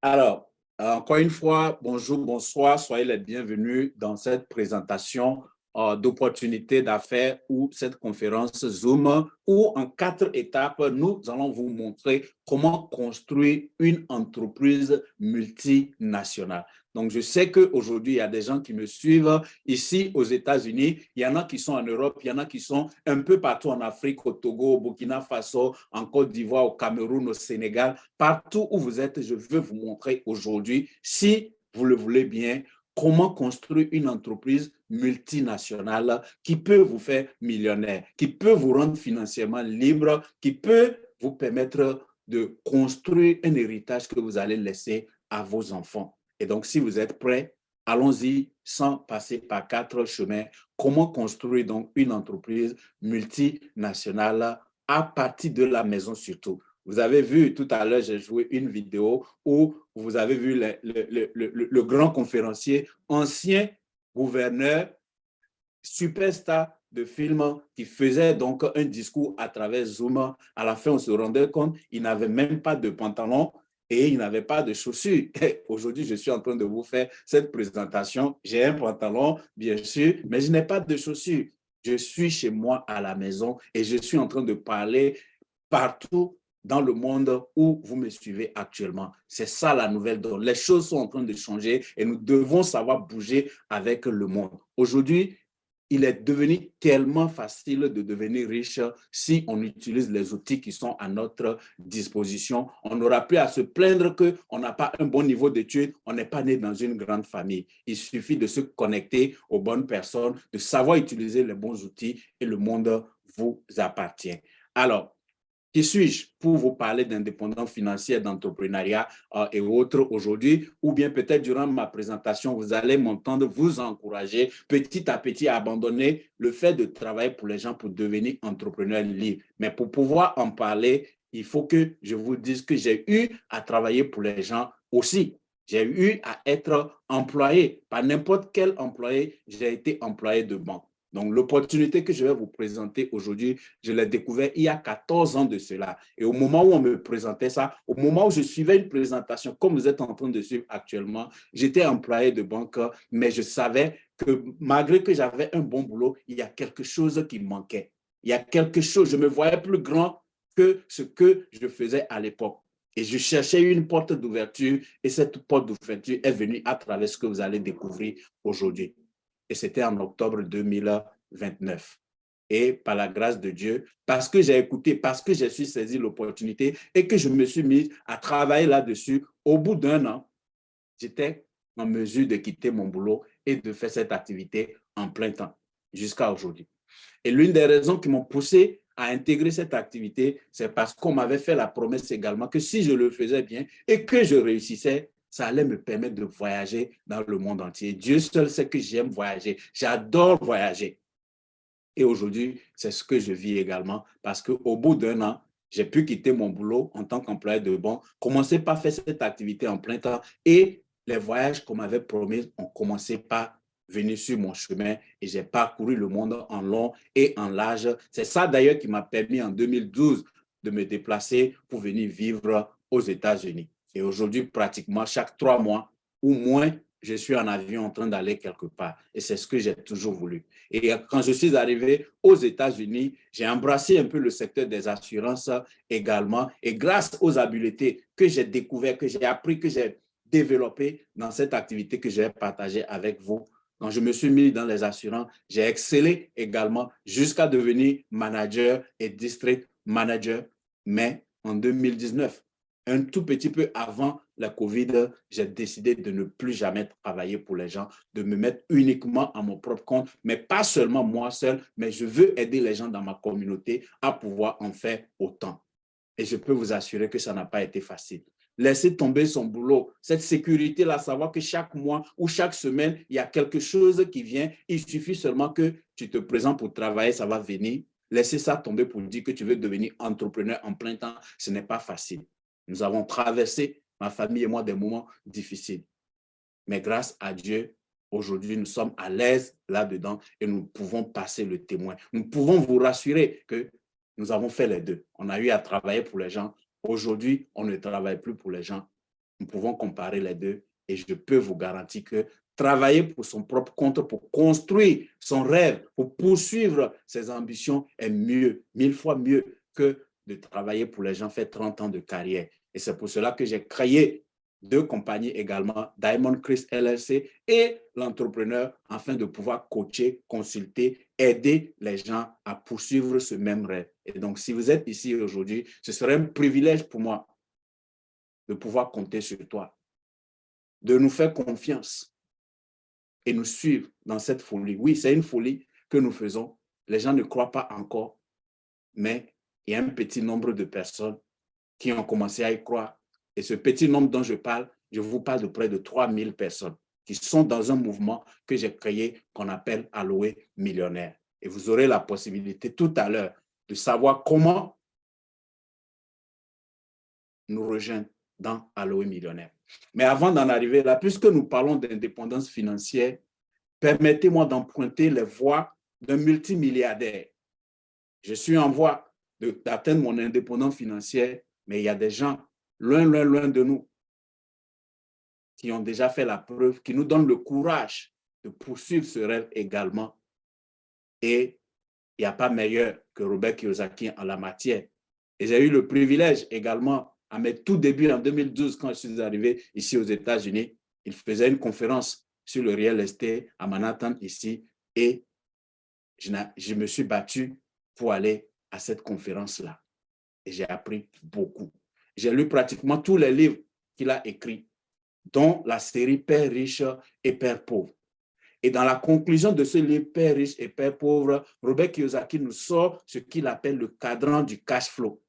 Alors, encore une fois, bonjour, bonsoir, soyez les bienvenus dans cette présentation d'opportunités d'affaires ou cette conférence Zoom où en 4 étapes, nous allons vous montrer comment construire une entreprise multinationale. Donc, je sais qu'aujourd'hui, il y a des gens qui me suivent ici aux États-Unis. Il y en a qui sont en Europe, il y en a qui sont un peu partout en Afrique, au Togo, au Burkina Faso, en Côte d'Ivoire, au Cameroun, au Sénégal. Partout où vous êtes, je veux vous montrer aujourd'hui, si vous le voulez bien, comment construire une entreprise multinationale qui peut vous faire millionnaire, qui peut vous rendre financièrement libre, qui peut vous permettre de construire un héritage que vous allez laisser à vos enfants. Et donc, si vous êtes prêts, allons-y sans passer par 4 chemins. Comment construire donc une entreprise multinationale à partir de la maison surtout? Vous avez vu tout à l'heure, j'ai joué une vidéo où vous avez vu le grand conférencier, ancien gouverneur, superstar de film qui faisait donc un discours à travers Zoom. À la fin, on se rendait compte qu'il n'avait même pas de pantalon et il n'avait pas de chaussures. Aujourd'hui, je suis en train de vous faire cette présentation. J'ai un pantalon, bien sûr, mais je n'ai pas de chaussures. Je suis chez moi à la maison et je suis en train de parler partout dans le monde où vous me suivez actuellement. C'est ça la nouvelle donne. Les choses sont en train de changer et nous devons savoir bouger avec le monde. Aujourd'hui, il est devenu tellement facile de devenir riche si on utilise les outils qui sont à notre disposition. On n'aura plus à se plaindre qu'on n'a pas un bon niveau d'études, on n'est pas né dans une grande famille. Il suffit de se connecter aux bonnes personnes, de savoir utiliser les bons outils et le monde vous appartient. Alors, qui suis-je pour vous parler d'indépendance financière, d'entrepreneuriat et autres aujourd'hui? Ou bien peut-être durant ma présentation, vous allez m'entendre vous encourager petit à petit à abandonner le fait de travailler pour les gens pour devenir entrepreneur libre. Mais pour pouvoir en parler, il faut que je vous dise que j'ai eu à travailler pour les gens aussi. J'ai eu à être employé. Pas n'importe quel employé, j'ai été employé de banque. Donc, l'opportunité que je vais vous présenter aujourd'hui, je l'ai découvert il y a 14 ans de cela. Et au moment où on me présentait ça, au moment où je suivais une présentation, comme vous êtes en train de suivre actuellement, j'étais employé de banque, mais je savais que malgré que j'avais un bon boulot, il y a quelque chose qui manquait. Il y a quelque chose, je me voyais plus grand que ce que je faisais à l'époque. Et je cherchais une porte d'ouverture et cette porte d'ouverture est venue à travers ce que vous allez découvrir aujourd'hui. Et c'était en octobre 2029. Et par la grâce de Dieu, parce que j'ai écouté, parce que j'ai su saisir l'opportunité et que je me suis mis à travailler là-dessus, au bout d'un an, j'étais en mesure de quitter mon boulot et de faire cette activité en plein temps jusqu'à aujourd'hui. Et l'une des raisons qui m'ont poussé à intégrer cette activité, c'est parce qu'on m'avait fait la promesse également que si je le faisais bien et que je réussissais, ça allait me permettre de voyager dans le monde entier. Dieu seul sait que j'aime voyager. J'adore voyager. Et aujourd'hui, c'est ce que je vis également parce qu'au bout d'un an, j'ai pu quitter mon boulot en tant qu'employé de banque, commencer par faire cette activité en plein temps et les voyages qu'on m'avait promis ont commencé par venir sur mon chemin et j'ai parcouru le monde en long et en large. C'est ça d'ailleurs qui m'a permis en 2012 de me déplacer pour venir vivre aux États-Unis. Et aujourd'hui, pratiquement chaque 3 mois ou moins, je suis en avion en train d'aller quelque part. Et c'est ce que j'ai toujours voulu. Et quand je suis arrivé aux États-Unis, j'ai embrassé un peu le secteur des assurances également. Et grâce aux habiletés que j'ai découvertes, que j'ai appris, que j'ai développées dans cette activité que j'ai partagée avec vous, quand je me suis mis dans les assurances, j'ai excellé également jusqu'à devenir manager et district manager, mais en 2019. Un tout petit peu avant la COVID, j'ai décidé de ne plus jamais travailler pour les gens, de me mettre uniquement à mon propre compte, mais pas seulement moi seul, mais je veux aider les gens dans ma communauté à pouvoir en faire autant. Et je peux vous assurer que ça n'a pas été facile. Laisser tomber son boulot, cette sécurité-là, savoir que chaque mois ou chaque semaine, il y a quelque chose qui vient. Il suffit seulement que tu te présentes pour travailler, ça va venir. Laisser ça tomber pour dire que tu veux devenir entrepreneur en plein temps, ce n'est pas facile. Nous avons traversé, ma famille et moi, des moments difficiles. Mais grâce à Dieu, aujourd'hui, nous sommes à l'aise là-dedans et nous pouvons passer le témoin. Nous pouvons vous rassurer que nous avons fait les deux. On a eu à travailler pour les gens. Aujourd'hui, on ne travaille plus pour les gens. nous pouvons comparer les deux et je peux vous garantir que travailler pour son propre compte, pour construire son rêve, pour poursuivre ses ambitions est mieux, 1000 fois mieux que de travailler pour les gens, faire 30 ans de carrière. Et c'est pour cela que j'ai créé 2 compagnies également, Diamond Chris LLC et l'entrepreneur, afin de pouvoir coacher, consulter, aider les gens à poursuivre ce même rêve. Et donc, si vous êtes ici aujourd'hui, ce serait un privilège pour moi de pouvoir compter sur toi, de nous faire confiance et nous suivre dans cette folie. Oui, c'est une folie que nous faisons. Les gens ne croient pas encore, mais il y a un petit nombre de personnes qui ont commencé à y croire. Et ce petit nombre dont je vous parle de près de 3000 personnes qui sont dans un mouvement que j'ai créé qu'on appelle Aloe Millionnaire. Et vous aurez la possibilité tout à l'heure de savoir comment nous rejoindre dans Aloe Millionnaire. Mais avant d'en arriver là, puisque nous parlons d'indépendance financière, permettez-moi d'emprunter les voies d'un multimilliardaire. Je suis en voie d'atteindre mon indépendance financière, mais il y a des gens loin de nous qui ont déjà fait la preuve, qui nous donnent le courage de poursuivre ce rêve également. Et il n'y a pas meilleur que Robert Kiyosaki en la matière. Et j'ai eu le privilège également, à mes tout débuts en 2012, quand je suis arrivé ici aux États-Unis, il faisait une conférence sur le real estate à Manhattan ici, et je me suis battu pour aller à cette conférence-là. Et j'ai appris beaucoup. J'ai lu pratiquement tous les livres qu'il a écrits, dont la série Père riche et Père pauvre. Et dans la conclusion de ce livre, Père riche et Père pauvre, Robert Kiyosaki nous sort ce qu'il appelle le cadran du cash flow,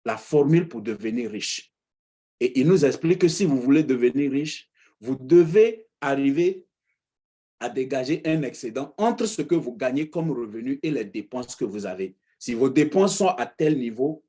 la formule pour devenir riche. Et il nous explique que si vous voulez devenir riche, vous devez arriver à dégager un excédent entre ce que vous gagnez comme revenu et les dépenses que vous avez. Si vos dépenses sont à tel niveau,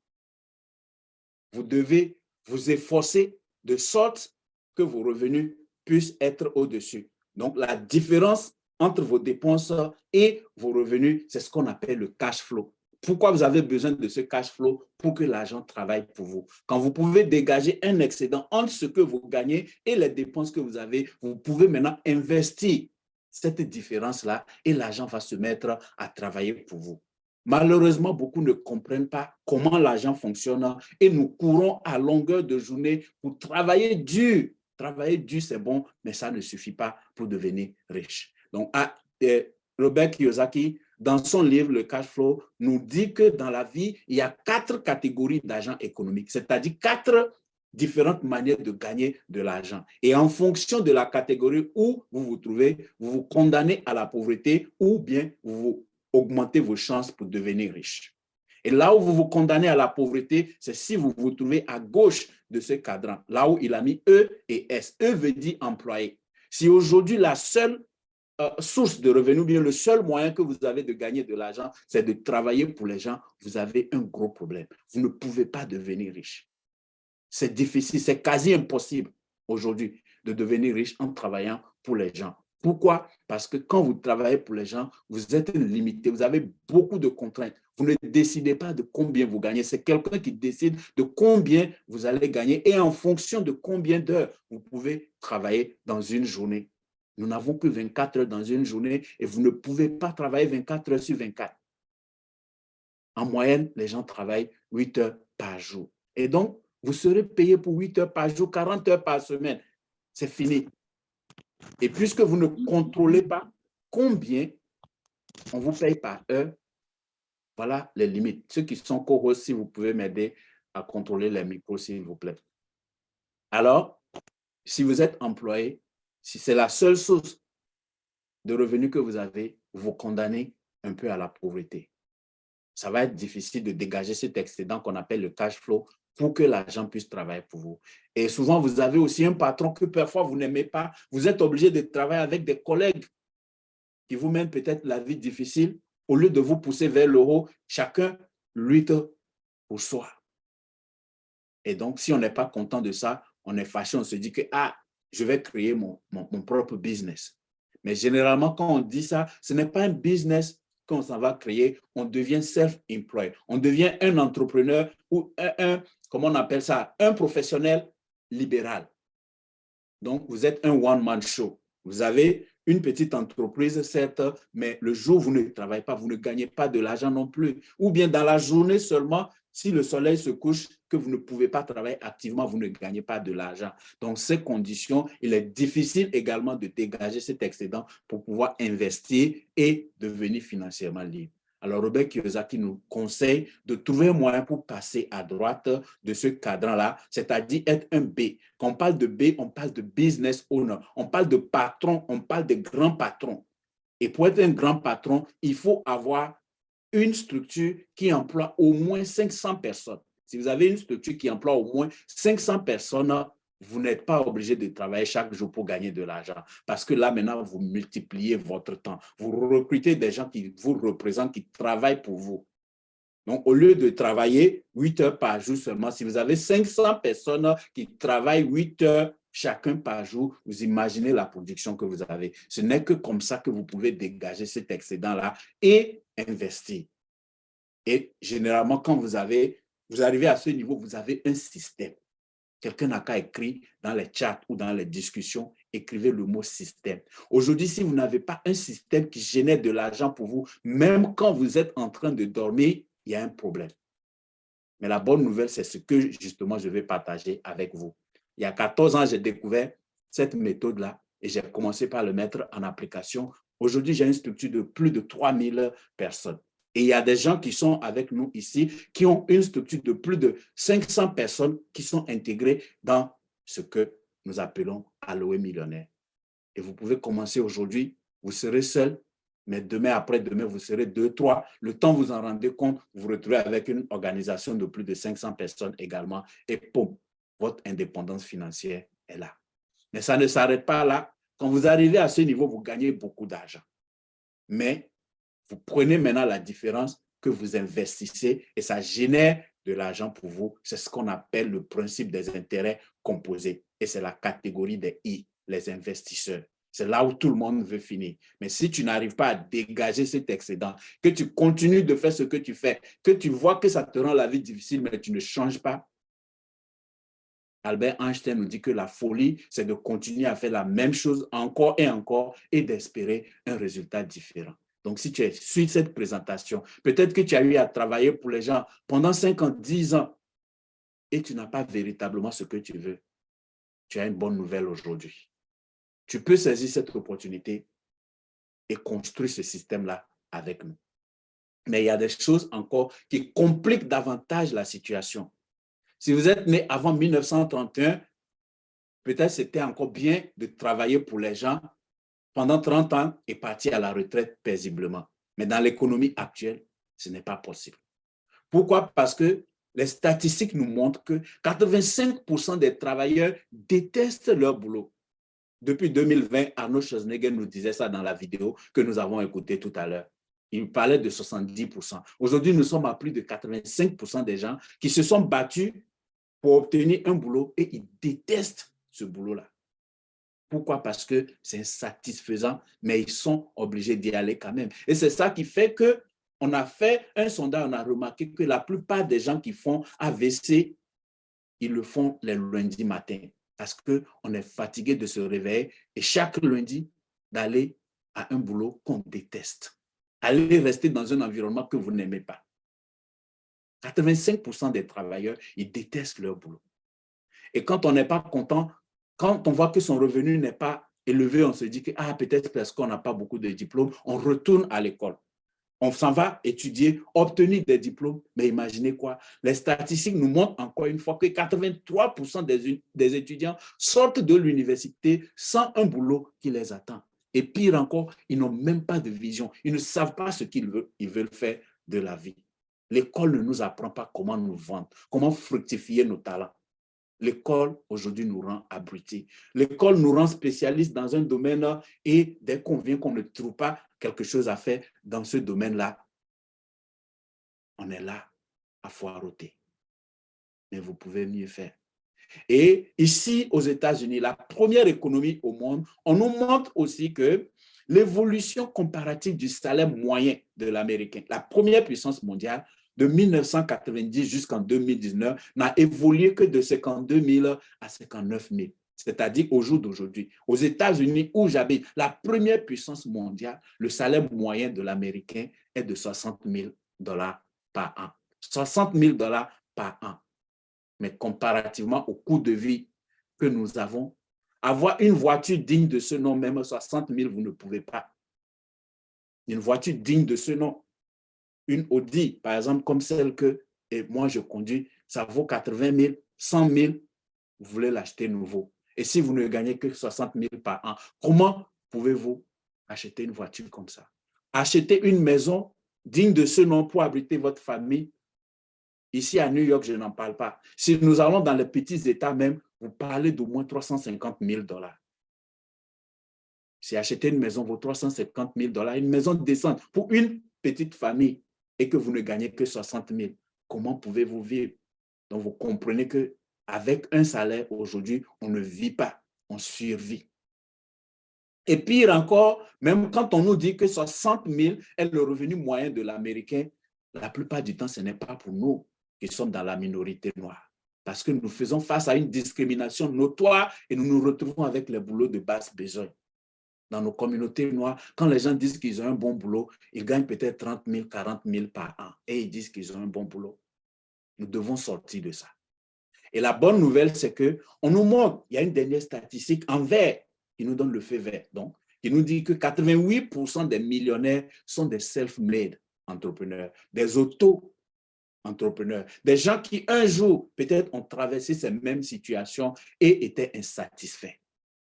vous devez vous efforcer de sorte que vos revenus puissent être au-dessus. Donc, la différence entre vos dépenses et vos revenus, c'est ce qu'on appelle le cash flow. Pourquoi vous avez besoin de ce cash flow? Pour que l'argent travaille pour vous. Quand vous pouvez dégager un excédent entre ce que vous gagnez et les dépenses que vous avez, vous pouvez maintenant investir cette différence-là et l'argent va se mettre à travailler pour vous. Malheureusement, beaucoup ne comprennent pas comment l'argent fonctionne et nous courons à longueur de journée pour travailler dur. Travailler dur, c'est bon, mais ça ne suffit pas pour devenir riche. Donc, Robert Kiyosaki, dans son livre Le Cash Flow, nous dit que dans la vie, il y a 4 catégories d'argent économique, c'est-à-dire 4 différentes manières de gagner de l'argent. Et en fonction de la catégorie où vous vous trouvez, vous vous condamnez à la pauvreté ou bien vous augmentez vos chances pour devenir riche. Et là où vous vous condamnez à la pauvreté, c'est si vous vous trouvez à gauche de ce cadran, là où il a mis E et S. E veut dire employé. Si aujourd'hui la seule source de revenus, bien le seul moyen que vous avez de gagner de l'argent, c'est de travailler pour les gens, vous avez un gros problème. Vous ne pouvez pas devenir riche. C'est difficile, c'est quasi impossible aujourd'hui de devenir riche en travaillant pour les gens. Pourquoi? Parce que quand vous travaillez pour les gens, vous êtes limité, vous avez beaucoup de contraintes. Vous ne décidez pas de combien vous gagnez, c'est quelqu'un qui décide de combien vous allez gagner et en fonction de combien d'heures vous pouvez travailler dans une journée. Nous n'avons que 24 heures dans une journée et vous ne pouvez pas travailler 24 heures sur 24. En moyenne, les gens travaillent 8 heures par jour. Et donc, vous serez payé pour 8 heures par jour, 40 heures par semaine. C'est fini. Et puisque vous ne contrôlez pas combien on vous paye par heure, voilà les limites. Ceux qui sont co-hosts, si vous pouvez m'aider à contrôler les micros, s'il vous plaît. Alors, si vous êtes employé, si c'est la seule source de revenus que vous avez, vous vous condamnez un peu à la pauvreté. Ça va être difficile de dégager cet excédent qu'on appelle le cash flow pour que l'argent puisse travailler pour vous. Et souvent, vous avez aussi un patron que parfois vous n'aimez pas. Vous êtes obligé de travailler avec des collègues qui vous mènent peut-être la vie difficile. Au lieu de vous pousser vers le haut, chacun lutte pour soi. Et donc, si on n'est pas content de ça, on est fâché, on se dit que je vais créer mon propre business. Mais généralement, quand on dit ça, ce n'est pas un business qu'on s'en va créer, on devient self-employed. On devient un entrepreneur ou comment on appelle ça, un professionnel libéral. Donc, vous êtes un one-man show. Vous avez une petite entreprise, certes, mais le jour où vous ne travaillez pas, vous ne gagnez pas de l'argent non plus. Ou bien dans la journée seulement, si le soleil se couche, que vous ne pouvez pas travailler activement, vous ne gagnez pas de l'argent. Donc, ces conditions, il est difficile également de dégager cet excédent pour pouvoir investir et devenir financièrement libre. Alors, Robert Kiyosaki nous conseille de trouver un moyen pour passer à droite de ce cadran-là, c'est-à-dire être un B. Quand on parle de B, on parle de business owner. On parle de patron, on parle de grand patron. Et pour être un grand patron, il faut avoir une structure qui emploie au moins 500 personnes. Si vous avez une structure qui emploie au moins 500 personnes, vous n'êtes pas obligé de travailler chaque jour pour gagner de l'argent. Parce que là, maintenant, vous multipliez votre temps. Vous recrutez des gens qui vous représentent, qui travaillent pour vous. Donc, au lieu de travailler 8 heures par jour seulement, si vous avez 500 personnes qui travaillent 8 heures chacun par jour, vous imaginez la production que vous avez. Ce n'est que comme ça que vous pouvez dégager cet excédent-là et investir. Et généralement, quand vous arrivez à ce niveau, vous avez un système. Quelqu'un n'a qu'à écrire dans les chats ou dans les discussions, écrivez le mot système. Aujourd'hui, si vous n'avez pas un système qui génère de l'argent pour vous, même quand vous êtes en train de dormir, il y a un problème. Mais la bonne nouvelle, c'est ce que justement je vais partager avec vous. Il y a 14 ans, j'ai découvert cette méthode-là et j'ai commencé par le mettre en application. Aujourd'hui, j'ai une structure de plus de 3000 personnes. Et il y a des gens qui sont avec nous ici qui ont une structure de plus de 500 personnes qui sont intégrées dans ce que nous appelons Aloe Millionnaire. Et vous pouvez commencer aujourd'hui, vous serez seul, mais demain, après-demain, vous serez 2, 3. Le temps vous en rendez compte, vous vous retrouvez avec une organisation de plus de 500 personnes également et poum, votre indépendance financière est là. Mais ça ne s'arrête pas là. Quand vous arrivez à ce niveau, vous gagnez beaucoup d'argent. Mais vous prenez maintenant la différence que vous investissez et ça génère de l'argent pour vous. C'est ce qu'on appelle le principe des intérêts composés. Et c'est la catégorie des I, les investisseurs. C'est là où tout le monde veut finir. Mais si tu n'arrives pas à dégager cet excédent, que tu continues de faire ce que tu fais, que tu vois que ça te rend la vie difficile, mais tu ne changes pas, Albert Einstein nous dit que la folie, c'est de continuer à faire la même chose encore et d'espérer un résultat différent. Donc, si tu es sur cette présentation, peut-être que tu as eu à travailler pour les gens pendant 5 ans, 10 ans, et tu n'as pas véritablement ce que tu veux. Tu as une bonne nouvelle aujourd'hui. Tu peux saisir cette opportunité et construire ce système-là avec nous. Mais il y a des choses encore qui compliquent davantage la situation. Si vous êtes né avant 1931, peut-être c'était encore bien de travailler pour les gens pendant 30 ans et partir à la retraite paisiblement. Mais dans l'économie actuelle, ce n'est pas possible. Pourquoi? Parce que les statistiques nous montrent que 85% des travailleurs détestent leur boulot. Depuis 2020, Arnold Schwarzenegger nous disait ça dans la vidéo que nous avons écoutée tout à l'heure. Il parlait de 70%. Aujourd'hui, nous sommes à plus de 85% des gens qui se sont battus pour obtenir un boulot et ils détestent ce boulot-là. Pourquoi? Parce que c'est insatisfaisant, mais ils sont obligés d'y aller quand même. Et c'est ça qui fait qu'on a fait un sondage, on a remarqué que la plupart des gens qui font AVC, ils le font les lundis matins parce qu'on est fatigué de se réveiller et chaque lundi d'aller à un boulot qu'on déteste. Aller rester dans un environnement que vous n'aimez pas. 85% des travailleurs, ils détestent leur boulot. Et quand on n'est pas content, quand on voit que son revenu n'est pas élevé, on se dit que peut-être parce qu'on n'a pas beaucoup de diplômes, on retourne à l'école. On s'en va étudier, obtenir des diplômes, mais imaginez quoi? Les statistiques nous montrent encore une fois que 83% des étudiants sortent de l'université sans un boulot qui les attend. Et pire encore, ils n'ont même pas de vision. Ils ne savent pas ce qu'ils veulent faire de la vie. L'école ne nous apprend pas comment nous vendre, comment fructifier nos talents. L'école, aujourd'hui, nous rend abrutis. L'école nous rend spécialistes dans un domaine et dès qu'on vient qu'on ne trouve pas quelque chose à faire dans ce domaine-là, on est là à foireauter. Mais vous pouvez mieux faire. Et ici, aux États-Unis, la première économie au monde, on nous montre aussi que l'évolution comparative du salaire moyen de l'Américain, la première puissance mondiale, de 1990 jusqu'en 2019 n'a évolué que de 52 000 à 59 000. C'est-à-dire au jour d'aujourd'hui. Aux États-Unis où j'habite, la première puissance mondiale, le salaire moyen de l'Américain est de 60 000 $ par an. 60 000 $ par an. Mais comparativement au coût de vie que nous avons, avoir une voiture digne de ce nom, même 60 000, vous ne pouvez pas. Une voiture digne de ce nom, une Audi, par exemple, comme celle que moi je conduis, ça vaut 80 000, 100 000, vous voulez l'acheter nouveau. Et si vous ne gagnez que 60 000 par an, comment pouvez-vous acheter une voiture comme ça? Acheter une maison digne de ce nom pour abriter votre famille. Ici à New York, je n'en parle pas. Si nous allons dans les petits États même, vous parlez d'au moins 350 000 $. Si acheter une maison vaut 350 000 $, une maison décente pour une petite famille et que vous ne gagnez que 60 000, comment pouvez-vous vivre? Donc, vous comprenez qu'avec un salaire aujourd'hui, on ne vit pas, on survit. Et pire encore, même quand on nous dit que 60 000 est le revenu moyen de l'Américain, la plupart du temps, ce n'est pas pour nous qui sommes dans la minorité noire. Parce que nous faisons face à une discrimination notoire et nous nous retrouvons avec les boulots de basse besogne. Dans nos communautés noires, quand les gens disent qu'ils ont un bon boulot, ils gagnent peut-être 30 000, 40 000 par an et ils disent qu'ils ont un bon boulot. Nous devons sortir de ça. Et la bonne nouvelle, c'est qu'on nous montre, il y a une dernière statistique en vert qui nous donne le feu vert, donc, qui nous dit que 88% des millionnaires sont des self-made entrepreneurs, des auto-entrepreneurs, des gens qui un jour peut-être ont traversé ces mêmes situations et étaient insatisfaits,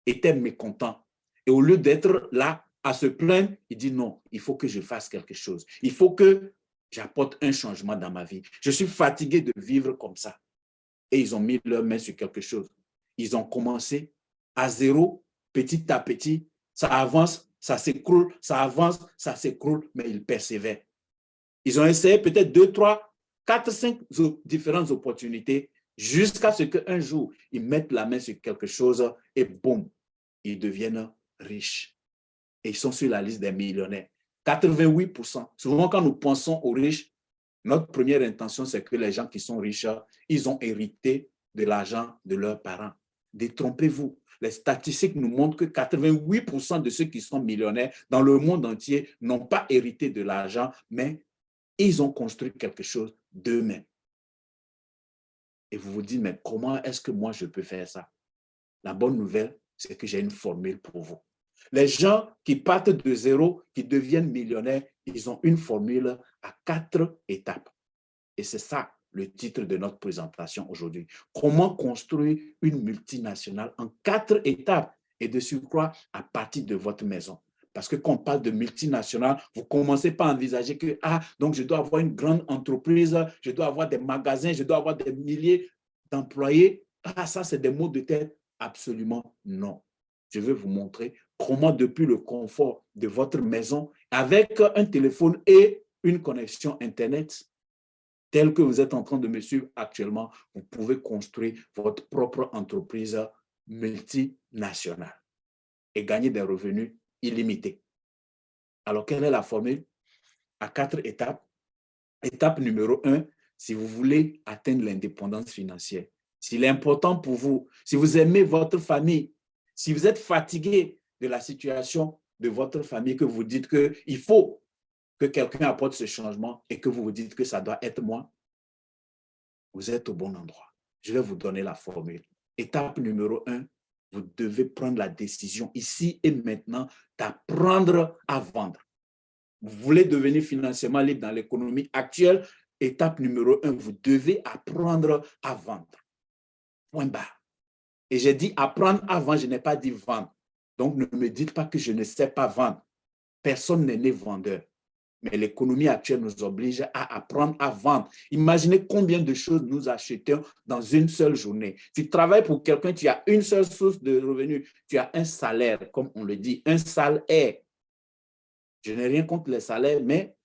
étaient mécontents. Et au lieu d'être là à se plaindre, il dit non, il faut que je fasse quelque chose. Il faut que j'apporte un changement dans ma vie. Je suis fatigué de vivre comme ça. Et ils ont mis leurs mains sur quelque chose. Ils ont commencé à zéro, petit à petit. Ça avance, ça s'écroule, ça avance, ça s'écroule, mais ils persévèrent. Ils ont essayé peut-être 2, 3, 4, 5 différentes opportunités jusqu'à ce qu'un jour, ils mettent la main sur quelque chose et boum, ils deviennent riches. Et ils sont sur la liste des millionnaires. 88%. Souvent, quand nous pensons aux riches, notre première intention, c'est que les gens qui sont riches, ils ont hérité de l'argent de leurs parents. Détrompez-vous. Les statistiques nous montrent que 88% de ceux qui sont millionnaires dans le monde entier n'ont pas hérité de l'argent, mais ils ont construit quelque chose d'eux-mêmes. Et vous vous dites, mais comment est-ce que moi je peux faire ça? La bonne nouvelle, c'est que j'ai une formule pour vous. Les gens qui partent de zéro, qui deviennent millionnaires, ils ont une formule à 4 étapes. Et c'est ça le titre de notre présentation aujourd'hui. Comment construire une multinationale en 4 étapes et de surcroît à partir de votre maison. Parce que quand on parle de multinationale, vous commencez par envisager que, donc je dois avoir une grande entreprise, je dois avoir des magasins, je dois avoir des milliers d'employés. Ça, c'est des mots de tête. Absolument non. Je vais vous montrer comment depuis le confort de votre maison, avec un téléphone et une connexion Internet, tel que vous êtes en train de me suivre actuellement, vous pouvez construire votre propre entreprise multinationale et gagner des revenus illimités. Alors, quelle est la formule? À 4 étapes. Étape numéro 1, si vous voulez atteindre l'indépendance financière, s'il est important pour vous, si vous aimez votre famille, si vous êtes fatigué de la situation de votre famille, que vous dites qu'il faut que quelqu'un apporte ce changement et que vous vous dites que ça doit être moi, vous êtes au bon endroit. Je vais vous donner la formule. Étape numéro 1, vous devez prendre la décision ici et maintenant d'apprendre à vendre. Vous voulez devenir financièrement libre dans l'économie actuelle, étape numéro 1, vous devez apprendre à vendre. Point barre. Et j'ai dit apprendre à vendre, je n'ai pas dit vendre. Donc ne me dites pas que je ne sais pas vendre. Personne n'est né vendeur. Mais l'économie actuelle nous oblige à apprendre à vendre. Imaginez combien de choses nous achetons dans une seule journée. Tu travailles pour quelqu'un, tu as une seule source de revenus. Tu as un salaire, comme on le dit, un salaire. Je n'ai rien contre les salaires, mais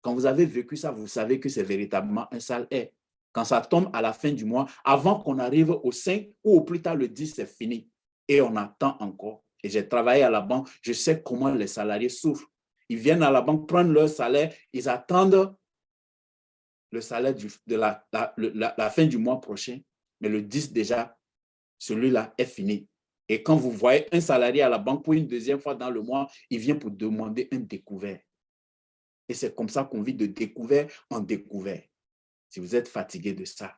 quand vous avez vécu ça, vous savez que c'est véritablement un salaire. Quand ça tombe à la fin du mois, avant qu'on arrive au 5 ou au plus tard le 10, c'est fini. Et on attend encore. Et j'ai travaillé à la banque, je sais comment les salariés souffrent. Ils viennent à la banque prendre leur salaire, ils attendent le salaire de la fin du mois prochain, mais le 10 déjà, celui-là est fini. Et quand vous voyez un salarié à la banque pour une deuxième fois dans le mois, il vient pour demander un découvert. Et c'est comme ça qu'on vit de découvert en découvert. Si vous êtes fatigué de ça,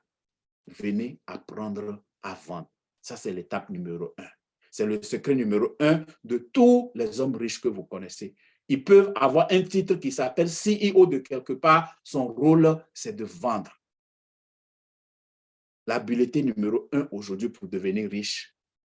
venez apprendre à vendre. Ça, c'est l'étape numéro 1. C'est le secret numéro 1 de tous les hommes riches que vous connaissez. Ils peuvent avoir un titre qui s'appelle CEO de quelque part. Son rôle, c'est de vendre. L'habileté numéro 1 aujourd'hui pour devenir riche,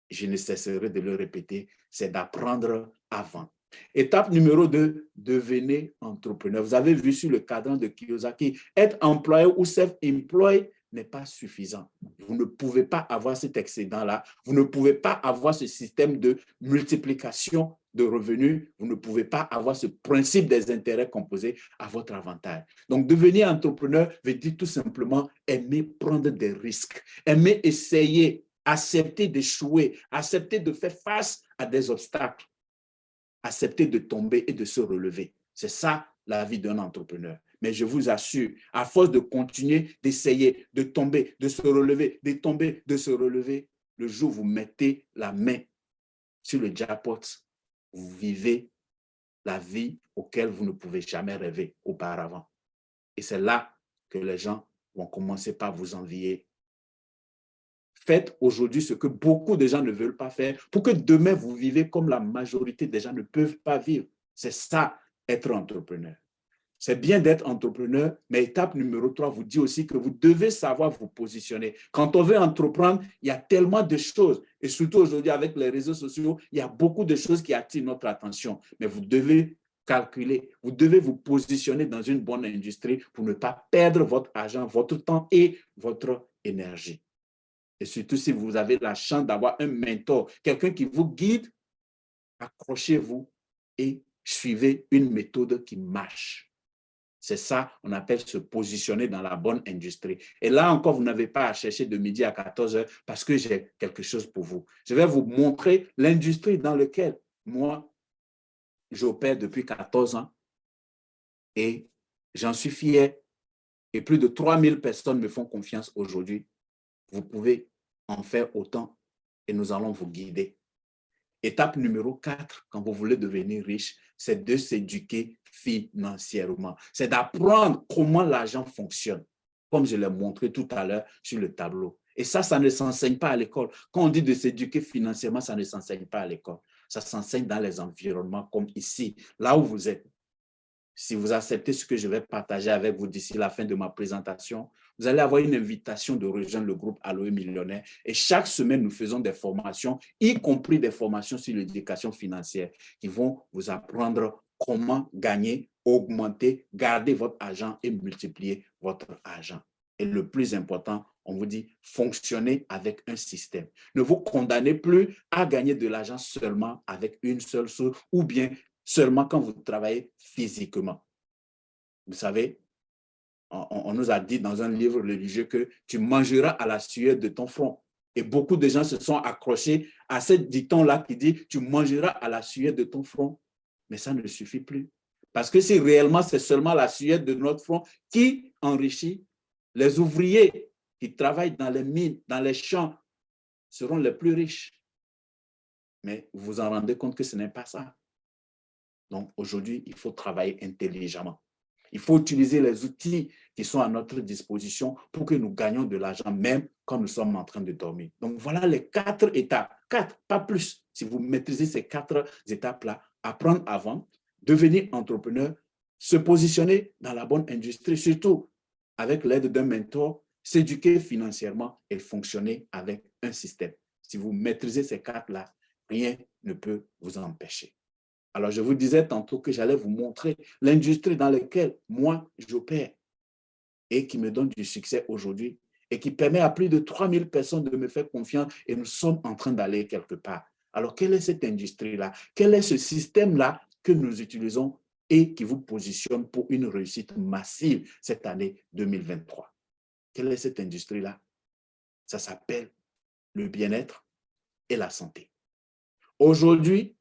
je ne cesserai de le répéter, c'est d'apprendre à vendre. Étape numéro 2, devenez entrepreneur. Vous avez vu sur le cadran de Kiyosaki, être employé ou self-employed n'est pas suffisant. Vous ne pouvez pas avoir cet excédent-là. Vous ne pouvez pas avoir ce système de multiplication de revenus. Vous ne pouvez pas avoir ce principe des intérêts composés à votre avantage. Donc, devenir entrepreneur veut dire tout simplement aimer prendre des risques, aimer essayer, accepter d'échouer, accepter de faire face à des obstacles, accepter de tomber et de se relever. C'est ça la vie d'un entrepreneur. Mais je vous assure, à force de continuer, d'essayer, de tomber, de se relever, de tomber, de se relever, le jour où vous mettez la main sur le jackpot, vous vivez la vie auquel vous ne pouvez jamais rêver auparavant. Et c'est là que les gens vont commencer par vous envier. Faites aujourd'hui ce que beaucoup de gens ne veulent pas faire pour que demain vous vivez comme la majorité des gens ne peuvent pas vivre. C'est ça, être entrepreneur. C'est bien d'être entrepreneur, mais étape numéro 3 vous dit aussi que vous devez savoir vous positionner. Quand on veut entreprendre, il y a tellement de choses. Et surtout aujourd'hui, avec les réseaux sociaux, il y a beaucoup de choses qui attirent notre attention. Mais vous devez calculer, vous devez vous positionner dans une bonne industrie pour ne pas perdre votre argent, votre temps et votre énergie. Et surtout, si vous avez la chance d'avoir un mentor, quelqu'un qui vous guide, accrochez-vous et suivez une méthode qui marche. C'est ça, on appelle se positionner dans la bonne industrie. Et là encore, vous n'avez pas à chercher de midi à 14 heures parce que j'ai quelque chose pour vous. Je vais vous montrer l'industrie dans laquelle moi, j'opère depuis 14 ans et j'en suis fier. Et plus de 3000 personnes me font confiance aujourd'hui. Vous pouvez en faire autant et nous allons vous guider. Étape numéro 4, quand vous voulez devenir riche, c'est de s'éduquer financièrement. C'est d'apprendre comment l'argent fonctionne, comme je l'ai montré tout à l'heure sur le tableau. Et ça ne s'enseigne pas à l'école. Quand on dit de s'éduquer financièrement, ça ne s'enseigne pas à l'école. Ça s'enseigne dans les environnements comme ici, là où vous êtes. Si vous acceptez ce que je vais partager avec vous d'ici la fin de ma présentation, vous allez avoir une invitation de rejoindre le groupe Aloe Millionnaire. Et chaque semaine, nous faisons des formations, y compris des formations sur l'éducation financière, qui vont vous apprendre comment gagner, augmenter, garder votre argent et multiplier votre argent. Et le plus important, on vous dit, fonctionnez avec un système. Ne vous condamnez plus à gagner de l'argent seulement avec une seule source ou bien seulement quand vous travaillez physiquement. Vous savez, on nous a dit dans un livre religieux que tu mangeras à la sueur de ton front. Et beaucoup de gens se sont accrochés à ce dicton-là qui dit tu mangeras à la sueur de ton front. Mais ça ne suffit plus. Parce que si réellement c'est seulement la sueur de notre front qui enrichit, les ouvriers qui travaillent dans les mines, dans les champs, seront les plus riches. Mais vous vous en rendez compte que ce n'est pas ça. Donc aujourd'hui, il faut travailler intelligemment. Il faut utiliser les outils qui sont à notre disposition pour que nous gagnions de l'argent même quand nous sommes en train de dormir. Donc voilà les 4 étapes, 4, pas plus. Si vous maîtrisez ces 4 étapes-là, apprendre à vendre, devenir entrepreneur, se positionner dans la bonne industrie, surtout avec l'aide d'un mentor, s'éduquer financièrement et fonctionner avec un système. Si vous maîtrisez ces 4-là, rien ne peut vous empêcher. Alors, je vous disais tantôt que j'allais vous montrer l'industrie dans laquelle moi, j'opère et qui me donne du succès aujourd'hui et qui permet à plus de 3000 personnes de me faire confiance et nous sommes en train d'aller quelque part. Alors, quelle est cette industrie-là? Quel est ce système-là que nous utilisons et qui vous positionne pour une réussite massive cette année 2023? Quelle est cette industrie-là? Ça s'appelle le bien-être et la santé. Aujourd'hui,